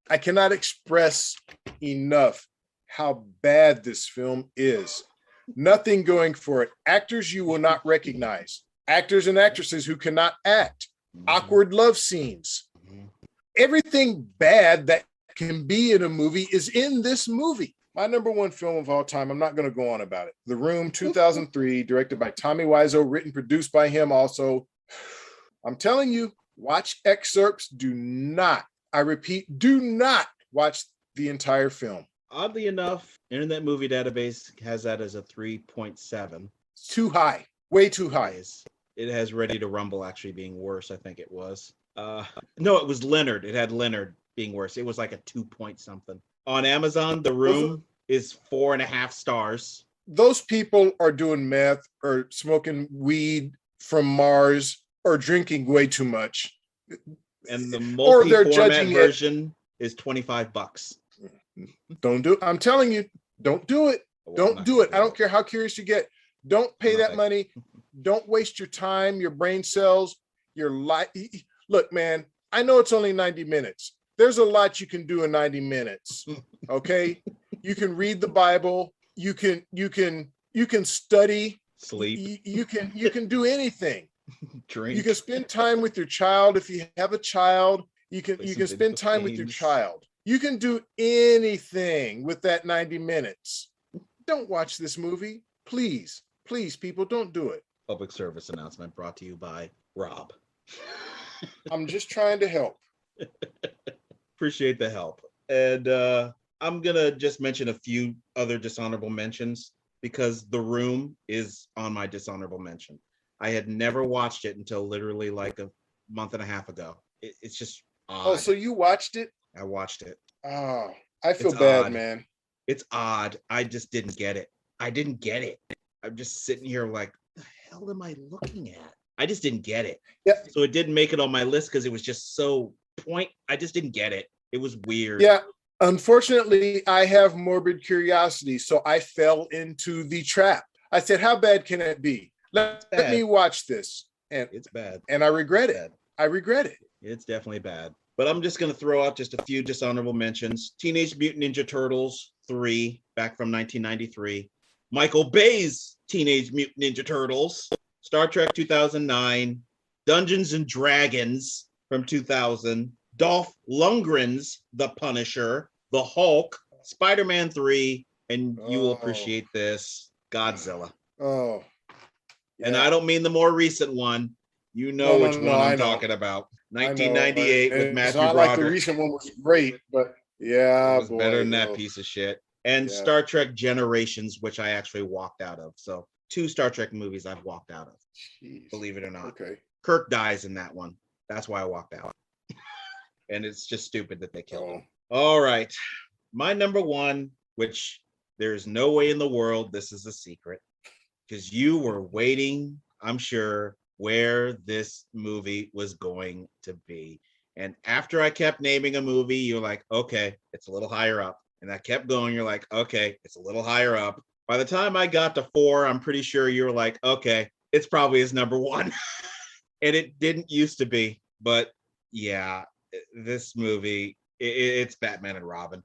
I cannot express enough how bad this film is. Nothing going for it. Actors you will not recognize. Actors and actresses who cannot act. Awkward love scenes. Everything bad that can be in a movie is in this movie. My number one film of all time, I'm not going to go on about it. The Room, 2003, directed by Tommy Wiseau, written, produced by him also. I'm telling you, watch excerpts. Do not, I repeat, do not watch the entire film. Oddly enough, Internet Movie Database has that as a 3.7. It's too high, way too high. It has Ready to Rumble actually being worse, I think it was. No, it was Leonard. It had Leonard being worse. It was like a 2 point something. On Amazon, The Room is 4.5 stars. Those people are doing meth or smoking weed from Mars or drinking way too much. And the multi-format version is $25. Don't do it. I'm telling you, don't do it. Don't do it. I don't care how curious you get. Don't pay that money. Don't waste your time, your brain cells, your life. Look, man, I know it's only 90 minutes. There's a lot you can do in 90 minutes. Okay. You can read the Bible. You can study, sleep. You can do anything. Drink. You can spend time with your child. If you have a child, you can spend time with your child. You can do anything with that 90 minutes. Don't watch this movie. Please, people, don't do it. Public service announcement brought to you by Rob. I'm just trying to help. Appreciate the help. And I'm going to just mention a few other dishonorable mentions because The Room is on my dishonorable mention. I had never watched it until literally like a month and a half ago. It's just odd. Oh, so you watched it? I watched it. Oh, I feel bad, man. It's odd. I just didn't get it. I didn't get it. I'm just sitting here like, what the hell am I looking at? I just didn't get it. Yeah. So it didn't make it on my list because it was just so I just didn't get it. It was weird. Yeah. Unfortunately, I have morbid curiosity, so I fell into the trap. I said, how bad can it be? Let me watch this. And it's bad. And I regret it. I regret it. It's definitely bad. But I'm just going to throw out just a few dishonorable mentions. Teenage Mutant Ninja Turtles 3, back from 1993. Michael Bay's Teenage Mutant Ninja Turtles. Star Trek 2009. Dungeons and Dragons from 2000. Dolph Lundgren's The Punisher. The Hulk. Spider-Man 3. And you will appreciate this. Godzilla. Oh. Yeah. And I don't mean the more recent one. You know which one I'm talking about. 1998 with Matthew Broderick. It's not like the recent one was great, but yeah, it was better than that piece of shit. And Star Trek Generations, which I actually walked out of. So 2 Star Trek movies I've walked out of. Jeez. Believe it or not. Okay. Kirk dies in that one. That's why I walked out. And it's just stupid that they killed him. All right. My number one, which there's no way in the world this is a secret, because you were waiting, I'm sure, where this movie was going to be. And after I kept naming a movie, you're like, okay, it's a little higher up. And I kept going, you're like, okay, it's a little higher up. By the time I got to 4, I'm pretty sure you were like, okay, it's probably his number 1. And it didn't used to be. But yeah, this movie, it's Batman and Robin.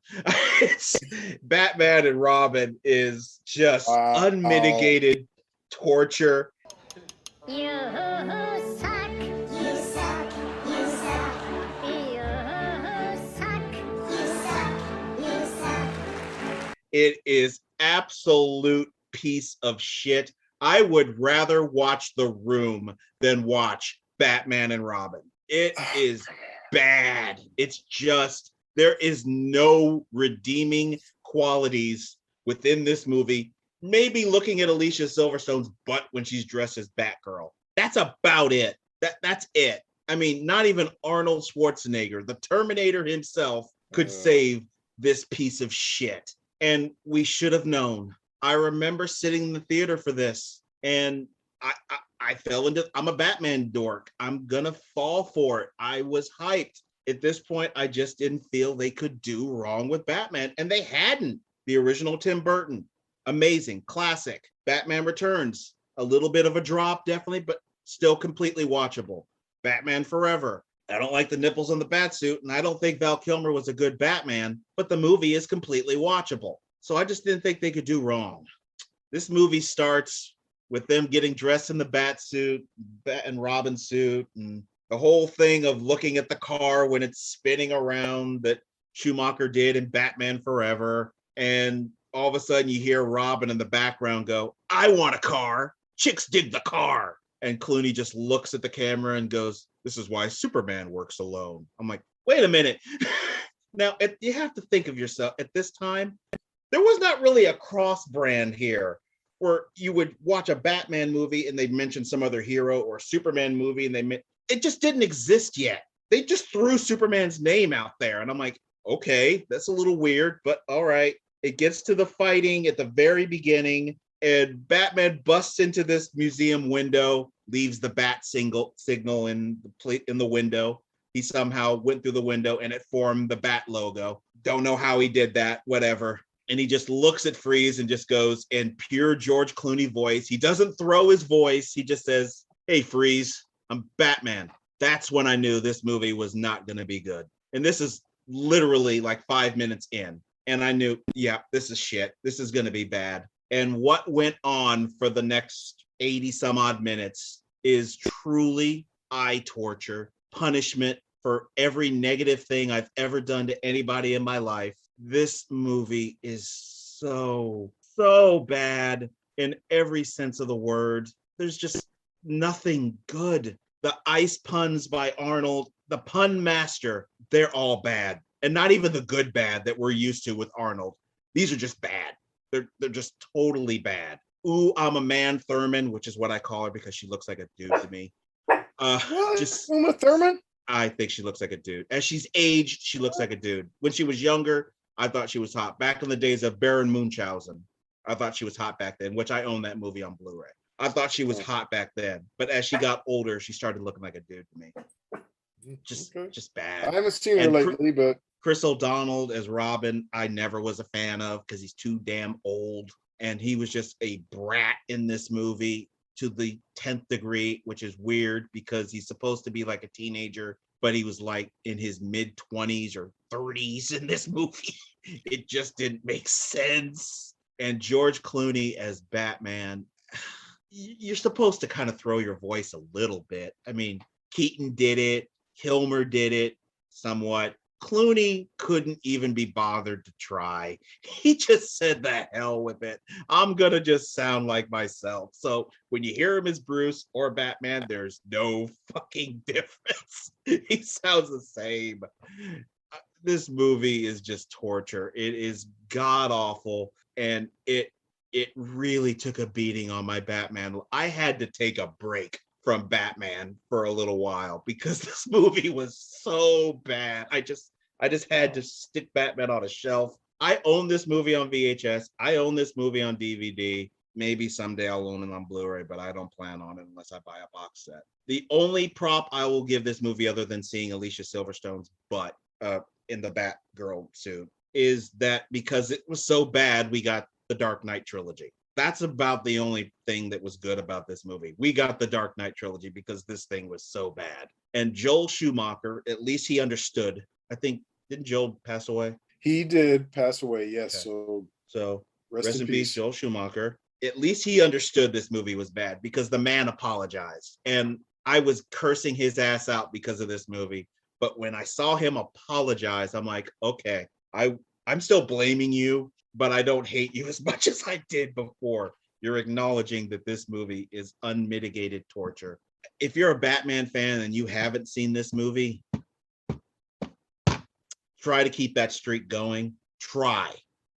It's Batman and Robin is just unmitigated torture. You suck. You suck. You suck. You suck. You suck. You suck. It is absolute piece of shit. I would rather watch The Room than watch Batman and Robin. It is bad. It's just, there is no redeeming qualities within this movie. Maybe looking at Alicia Silverstone's butt when she's dressed as Batgirl. That's about it. That's it. I mean, not even Arnold Schwarzenegger, the Terminator himself, could save this piece of shit. And we should have known. I remember sitting in the theater for this, and I fell into, I'm a Batman dork. I'm gonna fall for it. I was hyped. At this point, I just didn't feel they could do wrong with Batman, and they hadn't. The original Tim Burton, amazing, classic. Batman Returns, a little bit of a drop, definitely, but still completely watchable. Batman Forever. I don't like the nipples on the Batsuit, and I don't think Val Kilmer was a good Batman, but the movie is completely watchable. So I just didn't think they could do wrong. This movie starts with them getting dressed in the Batsuit, Bat and Robin suit, and the whole thing of looking at the car when it's spinning around that Schumacher did in Batman Forever. And all of a sudden you hear Robin in the background go, "I want a car. Chicks dig the car." And Clooney just looks at the camera and goes, "This is why Superman works alone." I'm like, wait a minute. Now, you have to think of yourself at this time. There was not really a cross brand here where you would watch a Batman movie and they'd mention some other hero, or a Superman movie and it just didn't exist yet. They just threw Superman's name out there. And I'm like, okay, that's a little weird, but all right. It gets to the fighting at the very beginning, and Batman busts into this museum window, leaves the bat signal in the window. He somehow went through the window and it formed the bat logo. Don't know how he did that, whatever. And he just looks at Freeze and just goes in pure George Clooney voice. He doesn't throw his voice. He just says, "Hey, Freeze, I'm Batman." That's when I knew this movie was not going to be good. And this is literally like 5 minutes in. And I knew, yeah, this is shit. This is going to be bad. And what went on for the next 80 some odd minutes is truly eye torture, punishment for every negative thing I've ever done to anybody in my life. This movie is so bad in every sense of the word. There's just nothing good. The ice puns by Arnold, the pun master, they're all bad. And not even the good bad that we're used to with Arnold. These are just bad. They're just totally bad. Ooh, I'm a man, Thurman, which is what I call her because she looks like a dude to me. Just Uma Thurman? I think she looks like a dude. As she's aged, she looks like a dude. When she was younger, I thought she was hot. Back in the days of Baron Munchausen, I thought she was hot back then, which I own that movie on Blu-ray. I thought she was hot back then. But as she got older, she started looking like a dude to me. Just bad. I haven't seen her lately, but Chris O'Donnell as Robin, I never was a fan of because he's too damn old. And he was just a brat in this movie to the 10th degree, which is weird because he's supposed to be like a teenager, but he was like in his mid 20s or 30s in this movie. It just didn't make sense. And George Clooney as Batman, you're supposed to kind of throw your voice a little bit. I mean, Keaton did it. Kilmer did it somewhat. Clooney couldn't even be bothered to try. He just said the hell with it. I'm going to just sound like myself. So when you hear him as Bruce or Batman, there's no fucking difference. He sounds the same. This movie is just torture. It is god awful. And it really took a beating on my Batman. I had to take a break from Batman for a little while because this movie was so bad. I just had to stick Batman on a shelf. I own this movie on VHS. I own this movie on DVD. Maybe someday I'll own it on Blu-ray, but I don't plan on it unless I buy a box set. The only prop I will give this movie, other than seeing Alicia Silverstone's butt in the Batgirl suit, is that because it was so bad, we got the Dark Knight trilogy. That's about the only thing that was good about this movie. We got the Dark Knight trilogy because this thing was so bad. And Joel Schumacher, at least he understood. I think, didn't Joel pass away? He did pass away, yes. Okay. So rest in peace, Joel Schumacher. At least he understood this movie was bad because the man apologized. And I was cursing his ass out because of this movie. But when I saw him apologize, I'm like, okay, I'm still blaming you, but I don't hate you as much as I did before. You're acknowledging that this movie is unmitigated torture. If you're a Batman fan and you haven't seen this movie, try to keep that streak going. Try.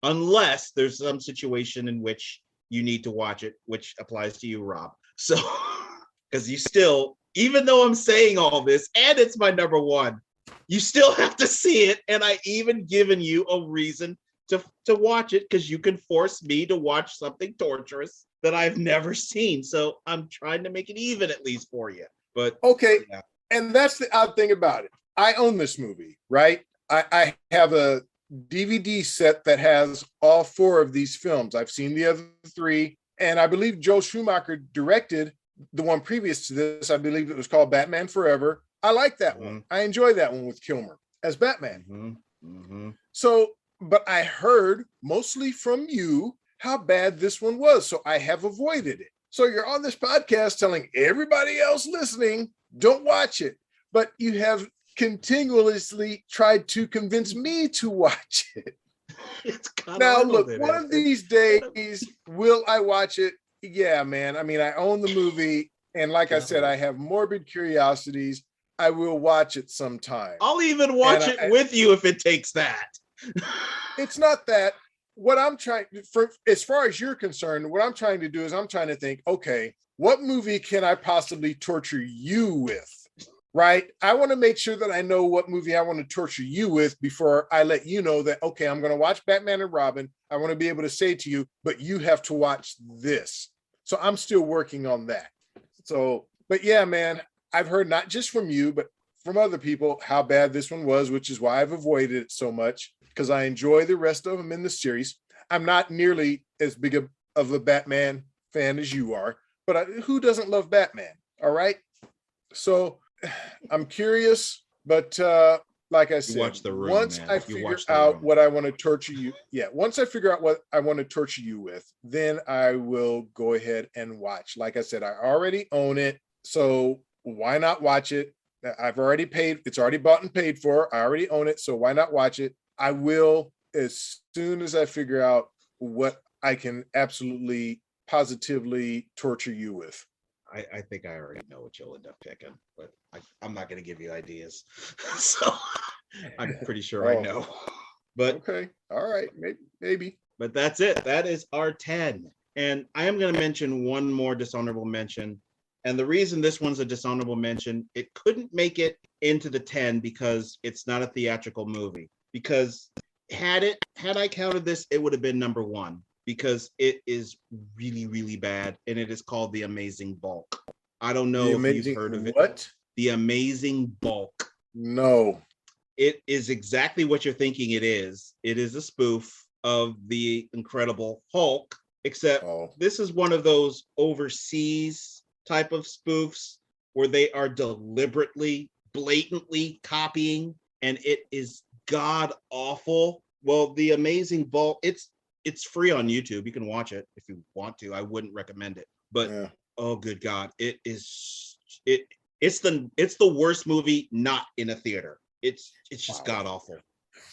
Unless there's some situation in which you need to watch it, which applies to you, Rob. So, because you still, even though I'm saying all this, and it's my number one, you still have to see it. And I even given you a reason to watch it because you can force me to watch something torturous that I've never seen. So I'm trying to make it even at least for you. But okay, yeah. And that's the odd thing about it. I own this movie, right? I have a DVD set that has all 4 of these films. I've seen the other 3, and I believe Joel Schumacher directed the one previous to this. I believe it was called Batman Forever. I like that one. I enjoy that one with Kilmer as Batman. So, but I heard mostly from you how bad this one was, so I have avoided it. So you're on this podcast telling everybody else listening, don't watch it, but you have continuously tried to convince me to watch it. Now, look, one of these days, will I watch it? Yeah, man. I mean, I own the movie, and like I said, I have morbid curiosities. I will watch it sometime. I'll even watch it with you if it takes that. It's not that. What I'm trying for, as far as you're concerned, what I'm trying to do is I'm trying to think, okay, what movie can I possibly torture you with? Right? I want to make sure that I know what movie I want to torture you with before I let you know that, okay, I'm going to watch Batman and Robin. I want to be able to say to you, but you have to watch this. So I'm still working on that. So, but yeah, man, I've heard not just from you, but from other people how bad this one was, which is why I've avoided it so much, because I enjoy the rest of them in the series. I'm not nearly as big of a Batman fan as you are, but who doesn't love Batman? All right. So I'm curious, but like I said, once I figure out what I want to torture you, once I figure out what I want to torture you with, then I will go ahead and watch. Like I said, I already own it, so why not watch it? I've already paid. It's already bought and paid for. I already own it, so why not watch it? I will as soon as I figure out what I can absolutely, positively torture you with. I think I already know what you'll end up picking, but I'm not going to give you ideas. So I'm pretty sure I know. But okay, all right, maybe. But that's it. That is our 10. And I am going to mention one more dishonorable mention. And the reason this one's a dishonorable mention, it couldn't make it into the 10 because it's not a theatrical movie. Because had I counted this, it would have been number 1. Because it is really, really bad, and it is called The Amazing Bulk. I don't know if you've heard of it. What? The Amazing Bulk. No. It is exactly what you're thinking it is. It is a spoof of The Incredible Hulk, except this is one of those overseas type of spoofs where they are deliberately, blatantly copying, and it is god awful. Well, The Amazing Bulk, it's free on YouTube. You can watch it if you want to. I wouldn't recommend it, but oh good God, it's the worst movie not in a theater. It's just god awful.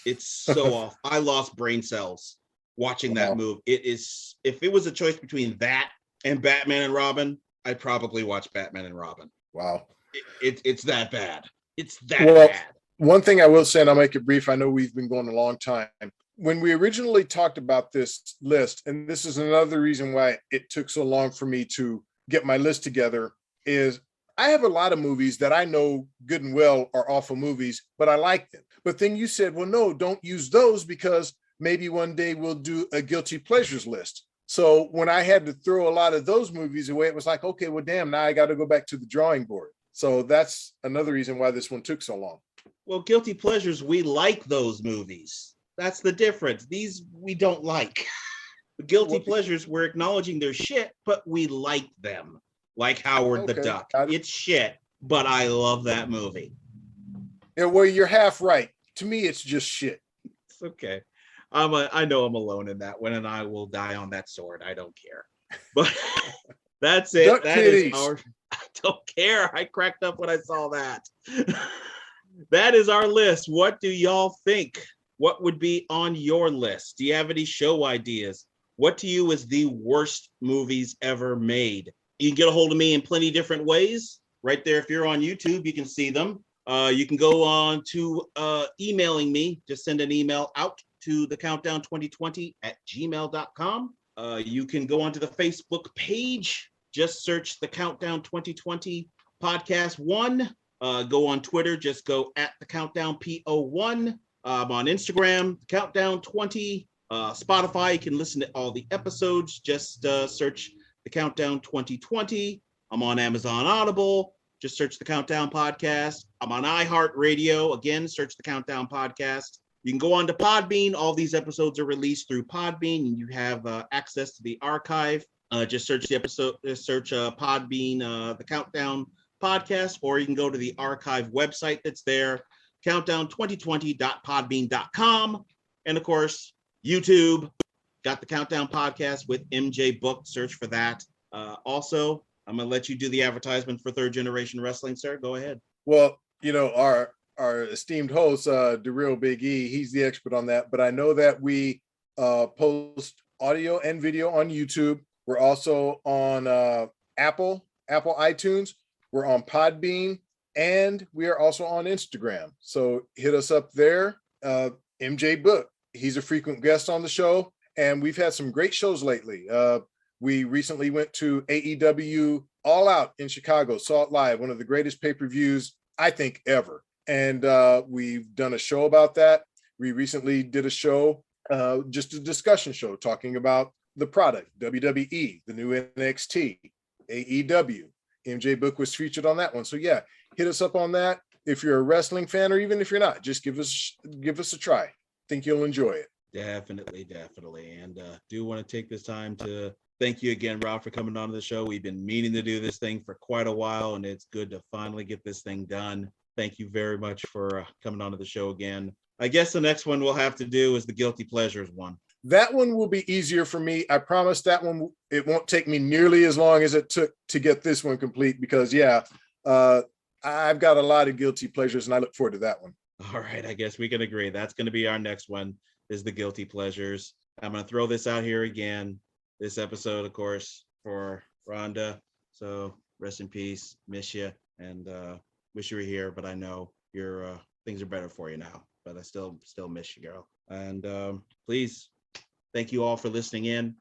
It's so awful. I lost brain cells watching that movie. It is, if it was a choice between that and Batman and Robin, I'd probably watch Batman and Robin. Wow. It's that bad. It's that bad. One thing I will say, and I'll make it brief. I know we've been going a long time. When we originally talked about this list, and this is another reason why it took so long for me to get my list together, is I have a lot of movies that I know good and well are awful movies, but I like them. But then you said, well, no, don't use those because maybe one day we'll do a guilty pleasures list. So when I had to throw a lot of those movies away, it was like, okay, well, damn, now I got to go back to the drawing board. So that's another reason why this one took so long. Well, guilty pleasures, we like those movies. That's the difference. These we don't like. The guilty pleasures, we're acknowledging their shit, but we like them. Like Howard the Duck. It's shit, but I love that movie. Yeah, well, you're half right. To me, it's just shit. It's okay. I know I'm alone in that one, and I will die on that sword. I don't care. But that's it. Duck that titties. Is our. I don't care. I cracked up when I saw that. That is our list. What do y'all think? What would be on your list? Do you have any show ideas? What to you is the worst movies ever made? You can get a hold of me in plenty different ways. Right there, if you're on YouTube, you can see them. You can go on to emailing me. Just send an email out to thecountdown2020@gmail.com. You can go onto the Facebook page. Just search the Countdown 2020 Podcast 1. Go on Twitter. Just go @thecountdownpo1. On Instagram, Countdown 20. Spotify, you can listen to all the episodes. Just search The Countdown 2020. I'm on Amazon Audible. Just search The Countdown Podcast. I'm on iHEART Radio. Again, search The Countdown Podcast. You can go on to Podbean. All these episodes are released through Podbean, and you have access to the archive. Just search the episode, search Podbean, The Countdown Podcast, or you can go to the archive website that's there, countdown2020.podbean.com. And of course, YouTube, got The Countdown Podcast with MJ Book. Search for that. Also, I'm going to let you do the advertisement for Third Generation Wrestling, sir. Go ahead. Well, you know, our esteemed host, The Real Big E, he's the expert on that. But I know that we post audio and video on YouTube. We're also on Apple iTunes. We're on Podbean, and we are also on Instagram. So hit us up there. MJ Book, he's a frequent guest on the show, and we've had some great shows lately. We recently went to AEW All Out in Chicago, saw it live, one of the greatest pay-per-views, I think, ever. And we've done a show about that. We recently did a show, just a discussion show, talking about the product, WWE, the new NXT, AEW. MJ Book was featured on that one. So yeah, hit us up on that. If you're a wrestling fan, or even if you're not, just give us a try. Think you'll enjoy it. Definitely. And do want to take this time to thank you again, Rob, for coming on to the show. We've been meaning to do this thing for quite a while, and it's good to finally get this thing done. Thank you very much for coming on to the show again. I guess the next one we'll have to do is the Guilty Pleasures one. That one will be easier for me. I promise that one, it won't take me nearly as long as it took to get this one complete, because I've got a lot of guilty pleasures, and I look forward to that one. All right, I guess we can agree. That's going to be our next one, is the Guilty Pleasures. I'm going to throw this out here again. This episode, of course, for Ronda. So rest in peace, miss you, and wish you were here, but I know your things are better for you now. But I still miss you, girl. And please, thank you all for listening in.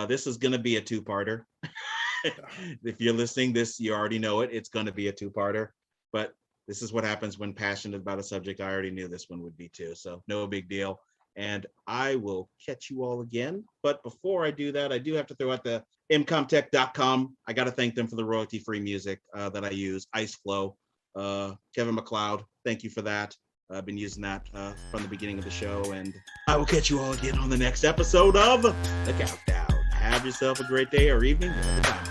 This is going to be a two-parter. If you're listening, you already know it. It's going to be a two-parter. But this is what happens when passionate about a subject. I already knew this one would be too, so no big deal. And I will catch you all again. But before I do that, I do have to throw out the mcomtech.com. I got to thank them for the royalty-free music that I use, Ice Flow. Kevin McLeod, thank you for that. I've been using that from the beginning of the show, and I will catch you all again on the next episode of The Countdown. Have yourself a great day or evening, whatever time.